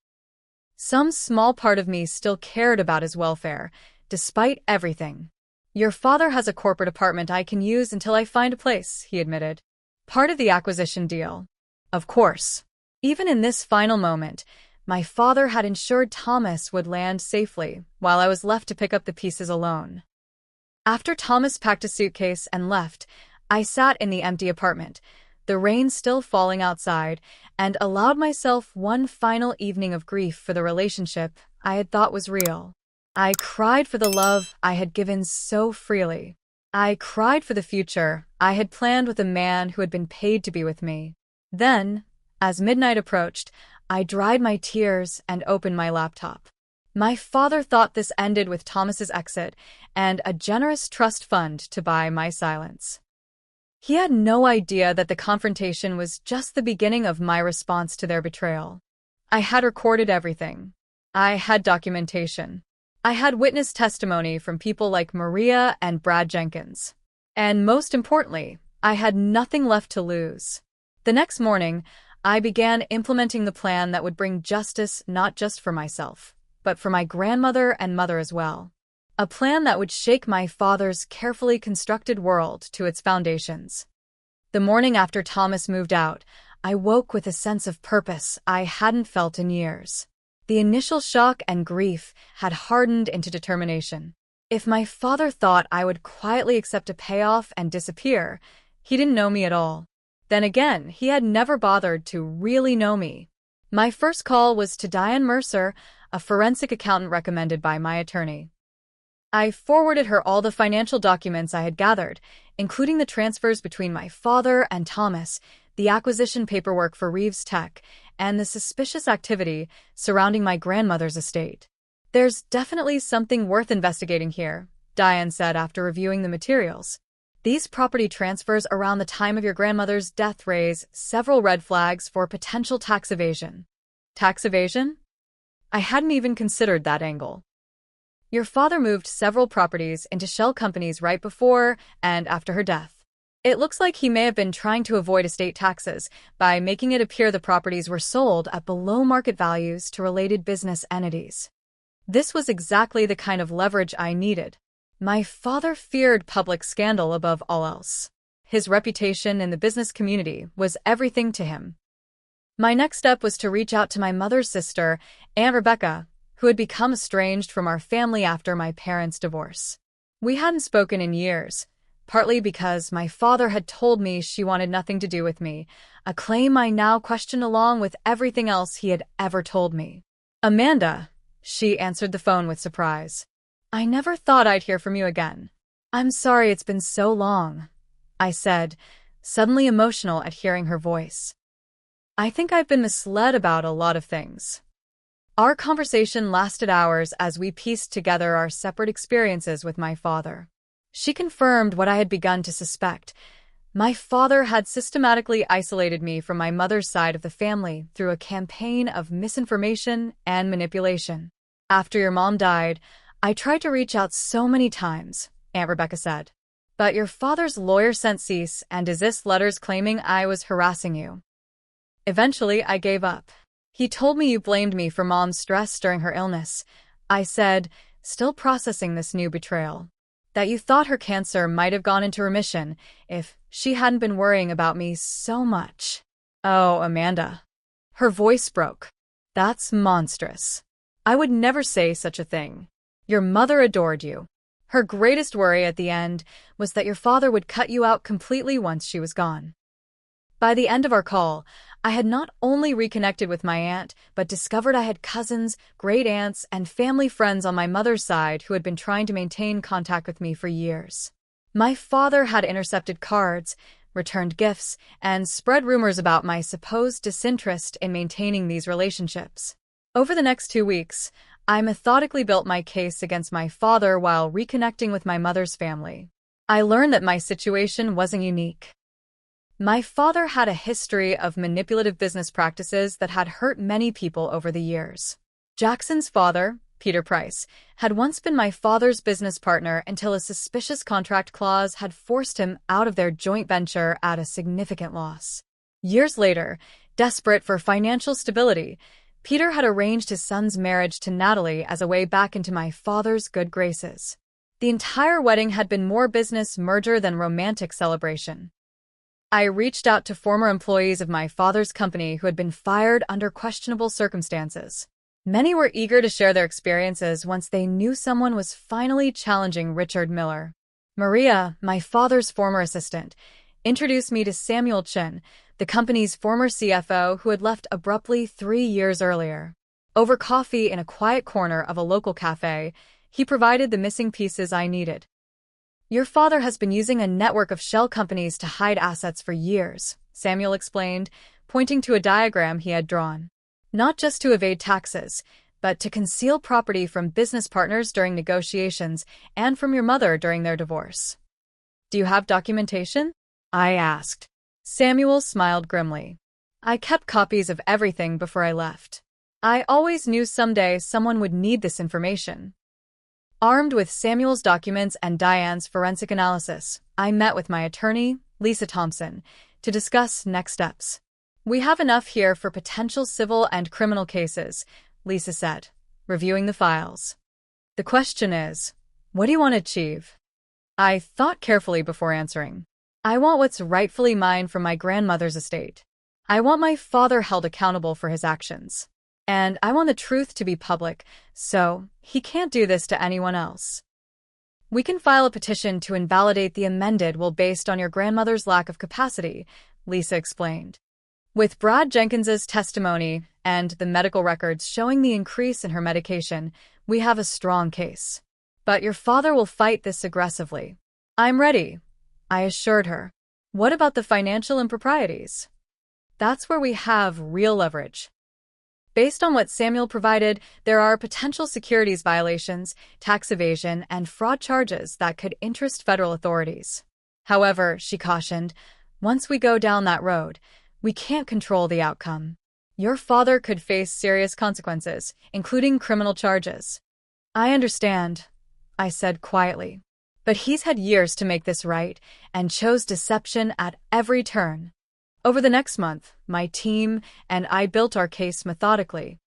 Some small part of me still cared about his welfare, despite everything. Your father has a corporate apartment I can use until I find a place, he admitted. Part of the acquisition deal. Of course. Even in this final moment, my father had ensured Thomas would land safely, while I was left to pick up the pieces alone. After Thomas packed a suitcase and left, I sat in the empty apartment, the rain still falling outside, and allowed myself one final evening of grief for the relationship I had thought was real. I cried for the love I had given so freely. I cried for the future I had planned with a man who had been paid to be with me. Then, as midnight approached, I dried my tears and opened my laptop. My father thought this ended with Thomas's exit and a generous trust fund to buy my silence. He had no idea that the confrontation was just the beginning of my response to their betrayal. I had recorded everything. I had documentation. I had witness testimony from people like Maria and Brad Jenkins. And most importantly, I had nothing left to lose. The next morning, I began implementing the plan that would bring justice not just for myself, but for my grandmother and mother as well. A plan that would shake my father's carefully constructed world to its foundations. The morning after Thomas moved out, I woke with a sense of purpose I hadn't felt in years. The initial shock and grief had hardened into determination. If my father thought I would quietly accept a payoff and disappear, he didn't know me at all. Then again, he had never bothered to really know me. My first call was to Diane Mercer, a forensic accountant recommended by my attorney. I forwarded her all the financial documents I had gathered, including the transfers between my father and Thomas, the acquisition paperwork for Reeves Tech, and the suspicious activity surrounding my grandmother's estate. "There's definitely something worth investigating here," Diane said after reviewing the materials. "These property transfers around the time of your grandmother's death raise several red flags for potential tax evasion." Tax evasion? I hadn't even considered that angle. Your father moved several properties into shell companies right before and after her death. It looks like he may have been trying to avoid estate taxes by making it appear the properties were sold at below market values to related business entities. This was exactly the kind of leverage I needed. My father feared public scandal above all else. His reputation in the business community was everything to him. My next step was to reach out to my mother's sister, Aunt Rebecca, who had become estranged from our family after my parents' divorce. We hadn't spoken in years, partly because my father had told me she wanted nothing to do with me, a claim I now questioned along with everything else he had ever told me. "Amanda," she answered the phone with surprise. "I never thought I'd hear from you again." "I'm sorry it's been so long," I said, suddenly emotional at hearing her voice. "I think I've been misled about a lot of things." Our conversation lasted hours as we pieced together our separate experiences with my father. She confirmed what I had begun to suspect. My father had systematically isolated me from my mother's side of the family through a campaign of misinformation and manipulation. "After your mom died, I tried to reach out so many times," Aunt Rebecca said. "But your father's lawyer sent cease and desist letters claiming I was harassing you. Eventually, I gave up. He told me you blamed me for Mom's stress during her illness," I said, still processing this new betrayal. "That you thought her cancer might have gone into remission if she hadn't been worrying about me so much." "Oh, Amanda." Her voice broke. "That's monstrous. I would never say such a thing. Your mother adored you. Her greatest worry at the end was that your father would cut you out completely once she was gone." By the end of our call, I had not only reconnected with my aunt, but discovered I had cousins, great-aunts, and family friends on my mother's side who had been trying to maintain contact with me for years. My father had intercepted cards, returned gifts, and spread rumors about my supposed disinterest in maintaining these relationships. Over the next 2 weeks, I methodically built my case against my father while reconnecting with my mother's family. I learned that my situation wasn't unique. My father had a history of manipulative business practices that had hurt many people over the years. Jackson's father, Peter Price, had once been my father's business partner until a suspicious contract clause had forced him out of their joint venture at a significant loss. Years later, desperate for financial stability, Peter had arranged his son's marriage to Natalie as a way back into my father's good graces. The entire wedding had been more business merger than romantic celebration. I reached out to former employees of my father's company who had been fired under questionable circumstances. Many were eager to share their experiences once they knew someone was finally challenging Richard Miller. Maria, my father's former assistant, introduced me to Samuel Chin, the company's former CFO who had left abruptly 3 years earlier. Over coffee in a quiet corner of a local cafe, he provided the missing pieces I needed. "Your father has been using a network of shell companies to hide assets for years," Samuel explained, pointing to a diagram he had drawn. "Not just to evade taxes, but to conceal property from business partners during negotiations and from your mother during their divorce." "Do you have documentation?" I asked. Samuel smiled grimly. "I kept copies of everything before I left. I always knew someday someone would need this information." Armed with Samuel's documents and Diane's forensic analysis, I met with my attorney, Lisa Thompson, to discuss next steps. "We have enough here for potential civil and criminal cases," Lisa said, reviewing the files. "The question is, what do you want to achieve?" I thought carefully before answering. "I want what's rightfully mine from my grandmother's estate. I want my father held accountable for his actions. And I want the truth to be public, so he can't do this to anyone else." "We can file a petition to invalidate the amended will based on your grandmother's lack of capacity," Lisa explained. "With Brad Jenkins's testimony and the medical records showing the increase in her medication, we have a strong case. But your father will fight this aggressively." "I'm ready," I assured her. "What about the financial improprieties?" "That's where we have real leverage. Based on what Samuel provided, there are potential securities violations, tax evasion, and fraud charges that could interest federal authorities. However," she cautioned, "once we go down that road, we can't control the outcome. Your father could face serious consequences, including criminal charges." "I understand," I said quietly. "But he's had years to make this right and chose deception at every turn." Over the next month, my team and I built our case methodically.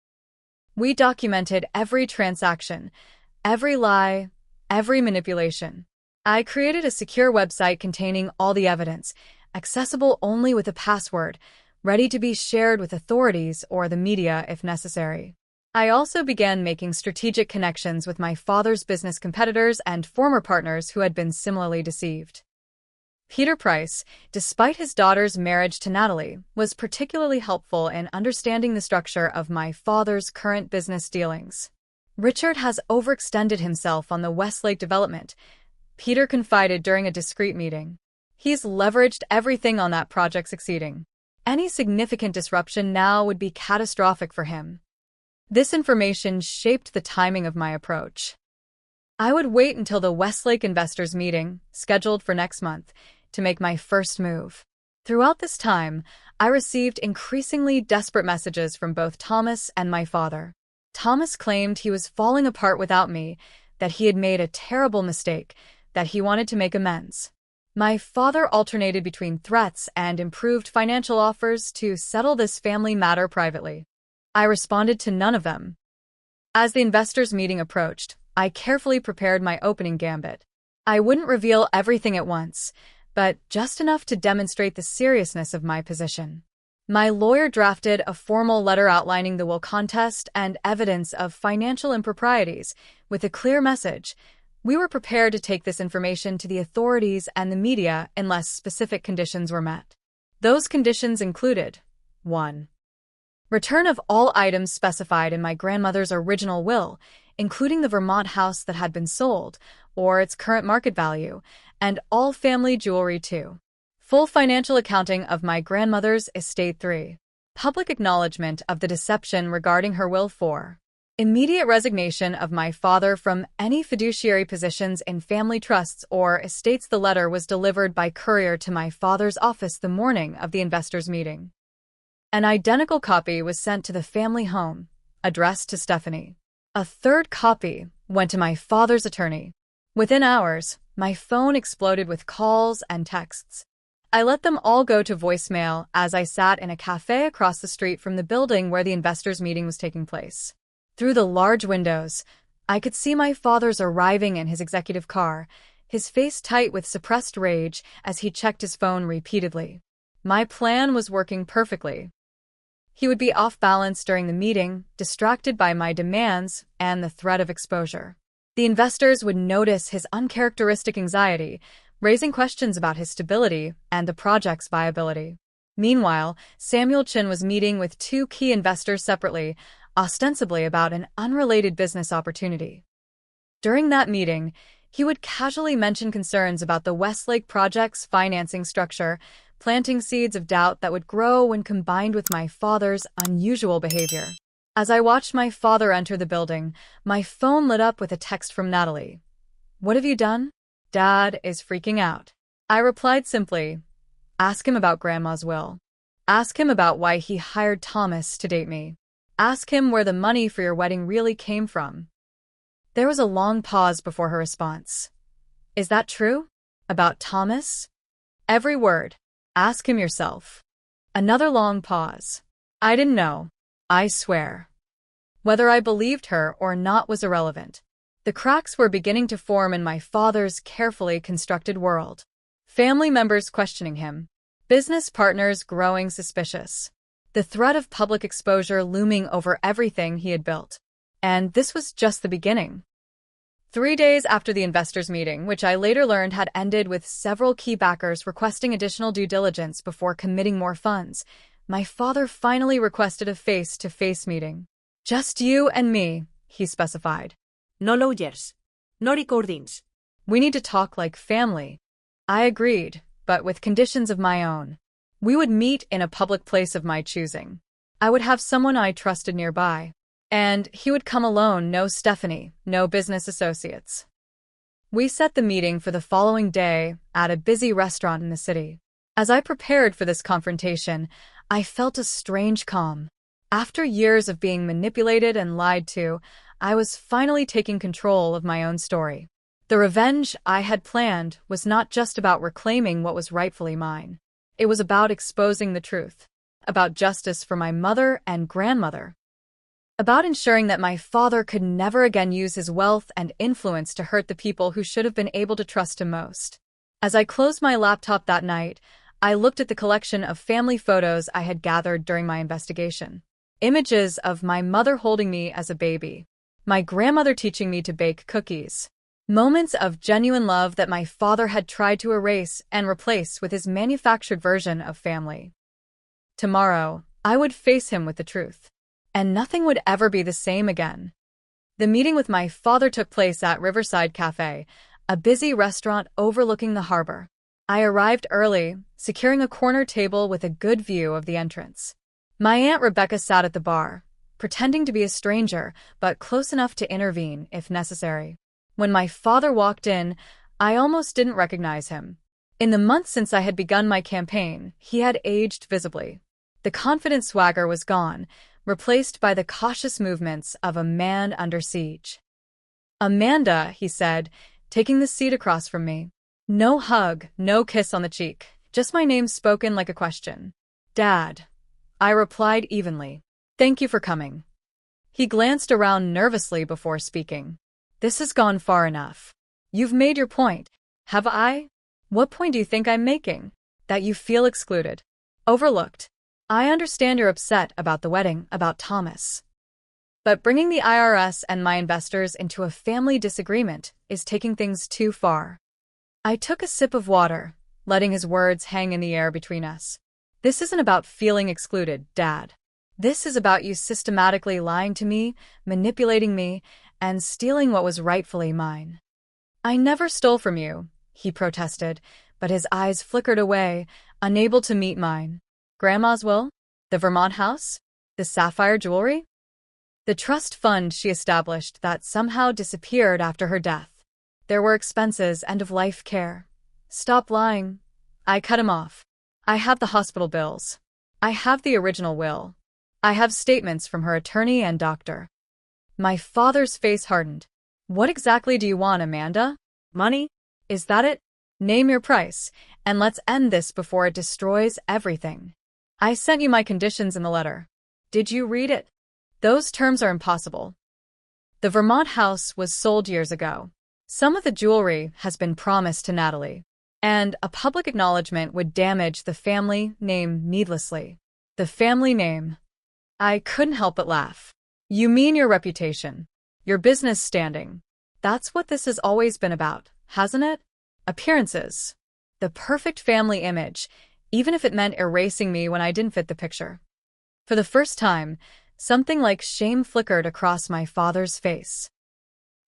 We documented every transaction, every lie, every manipulation. I created a secure website containing all the evidence, accessible only with a password, ready to be shared with authorities or the media if necessary. I also began making strategic connections with my father's business competitors and former partners who had been similarly deceived. Peter Price, despite his daughter's marriage to Natalie, was particularly helpful in understanding the structure of my father's current business dealings. "Richard has overextended himself on the Westlake development," Peter confided during a discreet meeting. "He's leveraged everything on that project succeeding. Any significant disruption now would be catastrophic for him." This information shaped the timing of my approach. I would wait until the Westlake investors meeting, scheduled for next month, to make my first move. Throughout this time, I received increasingly desperate messages from both Thomas and my father. Thomas claimed he was falling apart without me, that he had made a terrible mistake, that he wanted to make amends. My father alternated between threats and improved financial offers to settle this family matter privately. I responded to none of them. As the investors' meeting approached, I carefully prepared my opening gambit. I wouldn't reveal everything at once, but just enough to demonstrate the seriousness of my position. My lawyer drafted a formal letter outlining the will contest and evidence of financial improprieties, with a clear message: we were prepared to take this information to the authorities and the media unless specific conditions were met. Those conditions included: 1. Return of all items specified in my grandmother's original will, including the Vermont house that had been sold, or its current market value, and all family jewelry too. Full financial accounting of my grandmother's estate. 3. Public acknowledgement of the deception regarding her will. 4. Immediate resignation of my father from any fiduciary positions in family trusts or estates. The letter was delivered by courier to my father's office the morning of the investors' meeting. An identical copy was sent to the family home, addressed to Stephanie. A third copy went to my father's attorney. Within hours, my phone exploded with calls and texts. I let them all go to voicemail as I sat in a cafe across the street from the building where the investors' meeting was taking place. Through the large windows, I could see my father's arriving in his executive car, his face tight with suppressed rage as he checked his phone repeatedly. My plan was working perfectly. He would be off balance during the meeting, distracted by my demands and the threat of exposure. The investors would notice his uncharacteristic anxiety, raising questions about his stability and the project's viability. Meanwhile, Samuel Chin was meeting with two key investors separately, ostensibly about an unrelated business opportunity. During that meeting, he would casually mention concerns about the Westlake project's financing structure, planting seeds of doubt that would grow when combined with my father's unusual behavior. As I watched my father enter the building, my phone lit up with a text from Natalie. "What have you done?" "Dad is freaking out." I replied simply, "Ask him about Grandma's will. Ask him about why he hired Thomas to date me. Ask him where the money for your wedding really came from." There was a long pause before her response. "Is that true? About Thomas?" "Every word. Ask him yourself." Another long pause. I didn't know. I swear. Whether I believed her or not was irrelevant. The cracks were beginning to form in my father's carefully constructed world. Family members questioning him. Business partners growing suspicious. The threat of public exposure looming over everything he had built. And this was just the beginning. 3 days after the investors' meeting, which I later learned had ended with several key backers requesting additional due diligence before committing more funds, my father finally requested a face-to-face meeting. "Just you and me," he specified. "No lawyers. No recordings." "We need to talk like family." I agreed, but with conditions of my own. We would meet in a public place of my choosing. I would have someone I trusted nearby. And he would come alone, no Stephanie, no business associates. We set the meeting for the following day at a busy restaurant in the city. As I prepared for this confrontation, I felt a strange calm. After years of being manipulated and lied to, I was finally taking control of my own story. The revenge I had planned was not just about reclaiming what was rightfully mine. It was about exposing the truth, about justice for my mother and grandmother, about ensuring that my father could never again use his wealth and influence to hurt the people who should have been able to trust him most. As I closed my laptop that night, I looked at the collection of family photos I had gathered during my investigation. Images of my mother holding me as a baby, my grandmother teaching me to bake cookies, moments of genuine love that my father had tried to erase and replace with his manufactured version of family. Tomorrow, I would face him with the truth. And nothing would ever be the same again. The meeting with my father took place at Riverside Cafe, a busy restaurant overlooking the harbor. I arrived early, securing a corner table with a good view of the entrance. My Aunt Rebecca sat at the bar, pretending to be a stranger, but close enough to intervene if necessary. When my father walked in, I almost didn't recognize him. In the months since I had begun my campaign, he had aged visibly. The confident swagger was gone, replaced by the cautious movements of a man under siege. "Amanda," he said, taking the seat across from me. No hug, no kiss on the cheek, just my name spoken like a question. "Dad," I replied evenly. "Thank you for coming." He glanced around nervously before speaking. "This has gone far enough. You've made your point. Have I? What point do you think I'm making? That you feel excluded, overlooked. I understand you're upset about the wedding, about Thomas. But bringing the IRS and my investors into a family disagreement is taking things too far." I took a sip of water, letting his words hang in the air between us. "This isn't about feeling excluded, Dad. This is about you systematically lying to me, manipulating me, and stealing what was rightfully mine." "I never stole from you," he protested, but his eyes flickered away, unable to meet mine. "Grandma's will? The Vermont house? The sapphire jewelry? The trust fund she established that somehow disappeared after her death. There were expenses, end-of-life care. Stop lying." I cut him off. "I have the hospital bills. I have the original will. I have statements from her attorney and doctor." My father's face hardened. "What exactly do you want, Amanda? Money? Is that it? Name your price, and let's end this before it destroys everything. I sent you my conditions in the letter. Did you read it? Those terms are impossible. The Vermont house was sold years ago. Some of the jewelry has been promised to Natalie, and a public acknowledgement would damage the family name needlessly." The family name. I couldn't help but laugh. "You mean your reputation, your business standing. That's what this has always been about, hasn't it? Appearances. The perfect family image, even if it meant erasing me when I didn't fit the picture. For the first time, something like shame flickered across my father's face.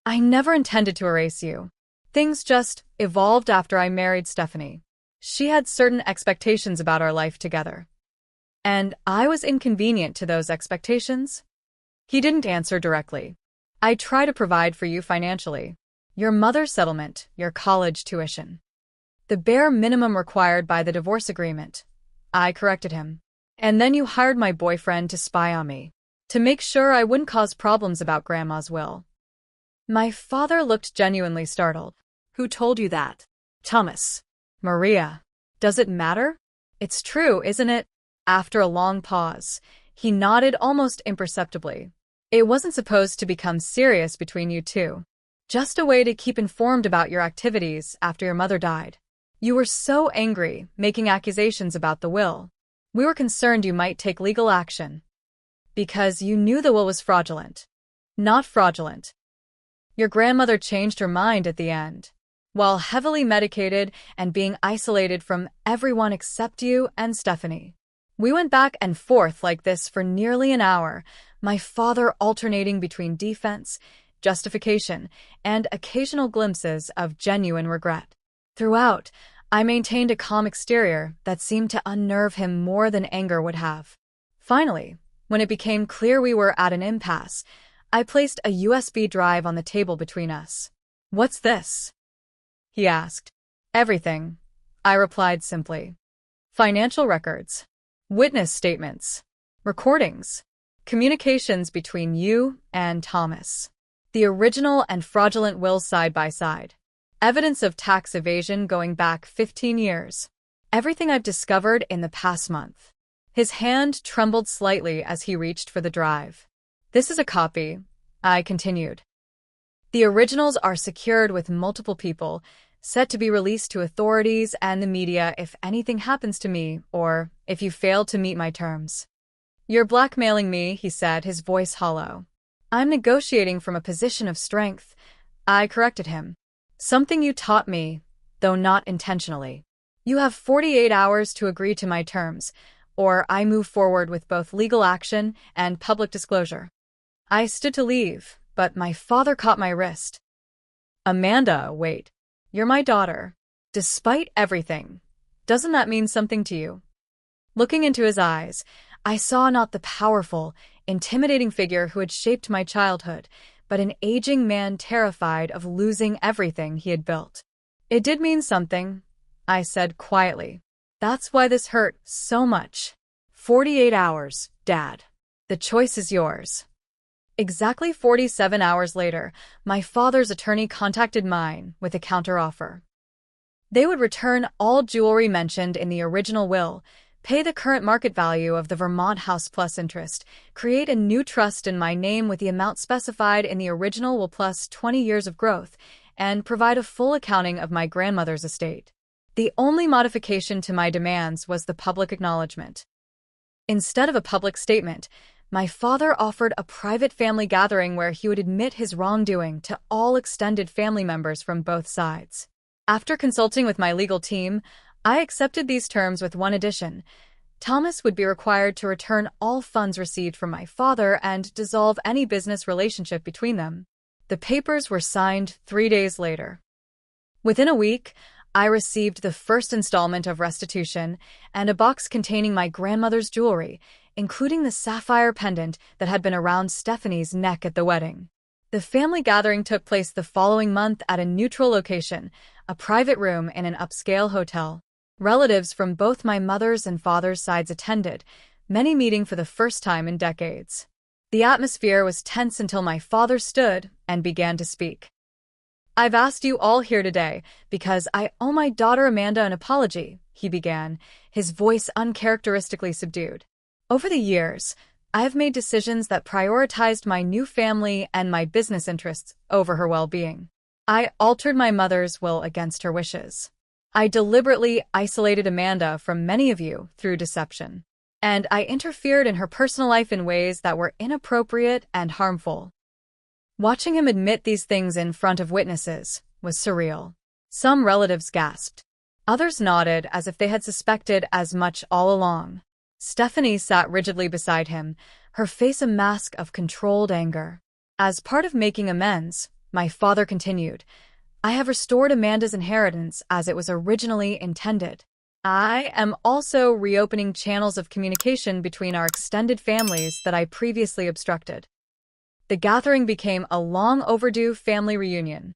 I never intended to erase you. Things just evolved after I married Stephanie. She had certain expectations about our life together. And I was inconvenient to those expectations. He didn't answer directly. I try to provide for you financially. Your mother's settlement, your college tuition. The bare minimum required by the divorce agreement. I corrected him. And then you hired my boyfriend to spy on me, to make sure I wouldn't cause problems about Grandma's will. My father looked genuinely startled. Who told you that? Thomas. Maria. Does it matter? It's true, isn't it? After a long pause, he nodded almost imperceptibly. It wasn't supposed to become serious between you two. Just a way to keep informed about your activities after your mother died. You were so angry, making accusations about the will. We were concerned you might take legal action. Because you knew the will was fraudulent. Not fraudulent. Your grandmother changed her mind at the end. While heavily medicated and being isolated from everyone except you and Stephanie. We went back and forth like this for nearly an hour, my father alternating between defense, justification, and occasional glimpses of genuine regret. Throughout, I maintained a calm exterior that seemed to unnerve him more than anger would have. Finally, when it became clear we were at an impasse, I placed a USB drive on the table between us. "What's this?" he asked. "Everything," I replied simply. "Financial records, witness statements, recordings, communications between you and Thomas. The original and fraudulent wills side by side. Evidence of tax evasion going back 15 years. Everything I've discovered in the past month." His hand trembled slightly as he reached for the drive. "This is a copy," I continued. "The originals are secured with multiple people, set to be released to authorities and the media if anything happens to me or if you fail to meet my terms." "You're blackmailing me," he said, his voice hollow. "I'm negotiating from a position of strength," I corrected him. "Something you taught me, though not intentionally. You have 48 hours to agree to my terms, or I move forward with both legal action and public disclosure." I stood to leave, but my father caught my wrist. "Amanda, wait. You're my daughter. Despite everything, doesn't that mean something to you?" Looking into his eyes, I saw not the powerful, intimidating figure who had shaped my childhood, but an aging man terrified of losing everything he had built. "It did mean something," I said quietly. "That's why this hurt so much. 48 hours, Dad. The choice is yours." Exactly 47 hours later, my father's attorney contacted mine with a counteroffer. They would return all jewelry mentioned in the original will, pay the current market value of the Vermont house plus interest, create a new trust in my name with the amount specified in the original will plus 20 years of growth, and provide a full accounting of my grandmother's estate. The only modification to my demands was the public acknowledgement. Instead of a public statement, my father offered a private family gathering where he would admit his wrongdoing to all extended family members from both sides. After consulting with my legal team, I accepted these terms with one addition. Thomas would be required to return all funds received from my father and dissolve any business relationship between them. The papers were signed 3 days later. Within a week, I received the first installment of restitution and a box containing my grandmother's jewelry, including the sapphire pendant that had been around Stephanie's neck at the wedding. The family gathering took place the following month at a neutral location, a private room in an upscale hotel. Relatives from both my mother's and father's sides attended, many meeting for the first time in decades. The atmosphere was tense until my father stood and began to speak. "I've asked you all here today because I owe my daughter Amanda an apology," he began, his voice uncharacteristically subdued. "Over the years, I have made decisions that prioritized my new family and my business interests over her well-being. I altered my mother's will against her wishes. I deliberately isolated Amanda from many of you through deception. And I interfered in her personal life in ways that were inappropriate and harmful." Watching him admit these things in front of witnesses was surreal. Some relatives gasped. Others nodded as if they had suspected as much all along. Stephanie sat rigidly beside him, her face a mask of controlled anger. As part of making amends, my father continued, I have restored Amanda's inheritance as it was originally intended. I am also reopening channels of communication between our extended families that I previously obstructed. The gathering became a long overdue family reunion.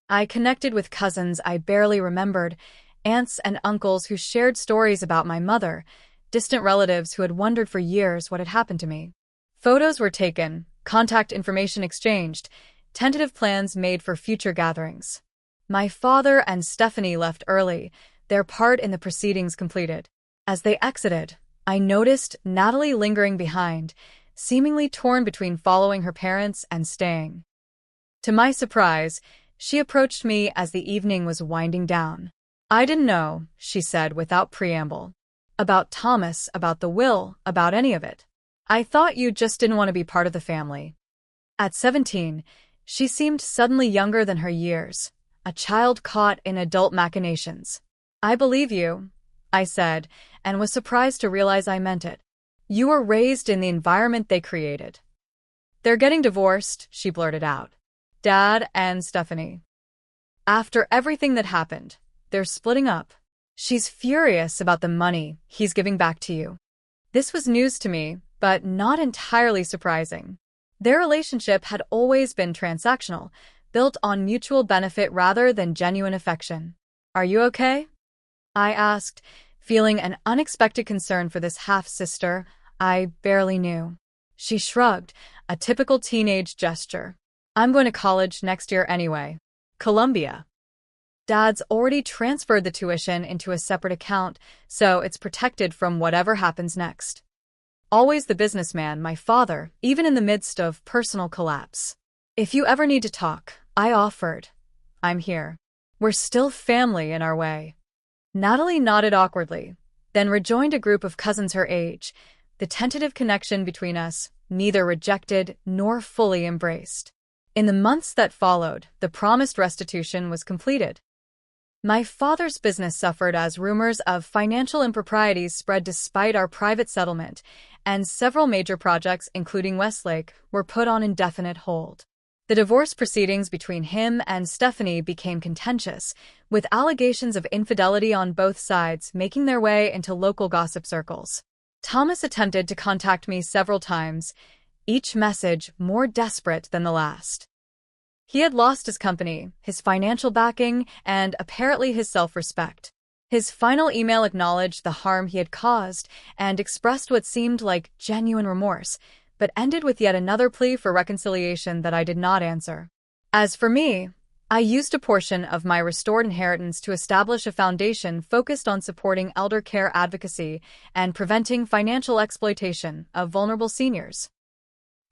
I connected with cousins I barely remembered, aunts and uncles who shared stories about my mother, distant relatives who had wondered for years what had happened to me. Photos were taken, contact information exchanged, tentative plans made for future gatherings. My father and Stephanie left early, their part in the proceedings completed. As they exited, I noticed Natalie lingering behind, seemingly torn between following her parents and staying. To my surprise, she approached me as the evening was winding down. I didn't know, she said without preamble. About Thomas, about the will, about any of it. I thought you just didn't want to be part of the family. At 17, she seemed suddenly younger than her years, a child caught in adult machinations. I believe you, I said, and was surprised to realize I meant it. You were raised in the environment they created. They're getting divorced, she blurted out. Dad and Stephanie. After everything that happened, they're splitting up. She's furious about the money he's giving back to you. This was news to me, but not entirely surprising. Their relationship had always been transactional, built on mutual benefit rather than genuine affection. Are you okay? I asked, feeling an unexpected concern for this half-sister I barely knew. She shrugged, a typical teenage gesture. I'm going to college next year anyway. Columbia. Dad's already transferred the tuition into a separate account, so it's protected from whatever happens next. Always the businessman, my father, even in the midst of personal collapse. If you ever need to talk, I offered. I'm here. We're still family in our way. Natalie nodded awkwardly, then rejoined a group of cousins her age, the tentative connection between us, neither rejected nor fully embraced. In the months that followed, the promised restitution was completed. My father's business suffered as rumors of financial improprieties spread despite our private settlement, and several major projects, including Westlake, were put on indefinite hold. The divorce proceedings between him and Stephanie became contentious, with allegations of infidelity on both sides making their way into local gossip circles. Thomas attempted to contact me several times, each message more desperate than the last. He had lost his company, his financial backing, and apparently his self-respect. His final email acknowledged the harm he had caused and expressed what seemed like genuine remorse, but ended with yet another plea for reconciliation that I did not answer. As for me, I used a portion of my restored inheritance to establish a foundation focused on supporting elder care advocacy and preventing financial exploitation of vulnerable seniors.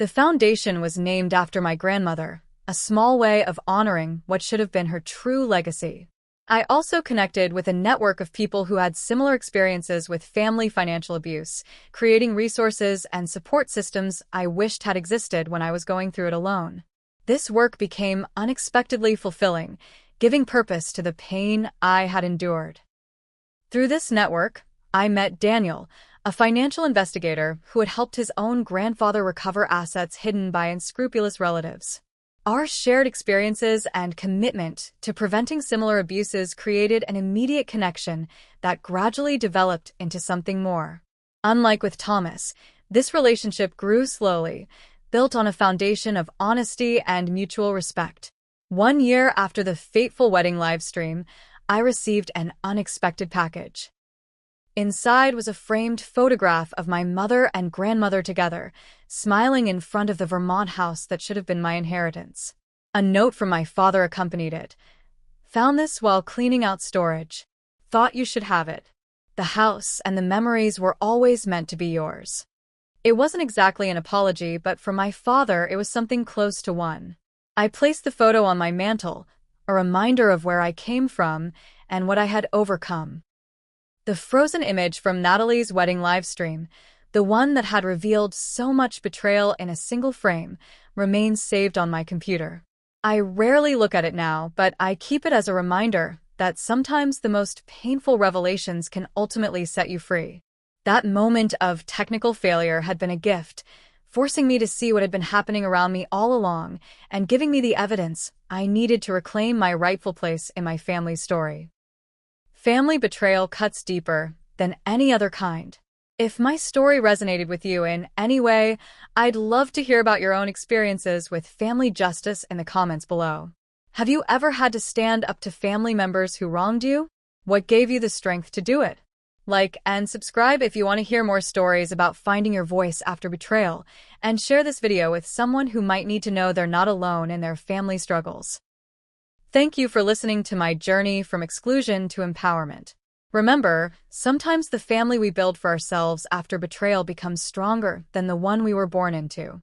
The foundation was named after my grandmother, a small way of honoring what should have been her true legacy. I also connected with a network of people who had similar experiences with family financial abuse, creating resources and support systems I wished had existed when I was going through it alone. This work became unexpectedly fulfilling, giving purpose to the pain I had endured. Through this network, I met Daniel, a financial investigator who had helped his own grandfather recover assets hidden by unscrupulous relatives. Our shared experiences and commitment to preventing similar abuses created an immediate connection that gradually developed into something more. Unlike with Thomas, this relationship grew slowly, built on a foundation of honesty and mutual respect. 1 year after the fateful wedding livestream, I received an unexpected package. Inside was a framed photograph of my mother and grandmother together, smiling in front of the Vermont house that should have been my inheritance. A note from my father accompanied it. Found this while cleaning out storage. Thought you should have it. The house and the memories were always meant to be yours. It wasn't exactly an apology, but for my father it was something close to one. I placed the photo on my mantle, a reminder of where I came from and what I had overcome. The frozen image from Natalie's wedding livestream, the one that had revealed so much betrayal in a single frame, remains saved on my computer. I rarely look at it now, but I keep it as a reminder that sometimes the most painful revelations can ultimately set you free. That moment of technical failure had been a gift, forcing me to see what had been happening around me all along and giving me the evidence I needed to reclaim my rightful place in my family's story. Family betrayal cuts deeper than any other kind. If my story resonated with you in any way, I'd love to hear about your own experiences with family justice in the comments below. Have you ever had to stand up to family members who wronged you? What gave you the strength to do it? Like and subscribe if you want to hear more stories about finding your voice after betrayal, and share this video with someone who might need to know they're not alone in their family struggles. Thank you for listening to my journey from exclusion to empowerment. Remember, sometimes the family we build for ourselves after betrayal becomes stronger than the one we were born into.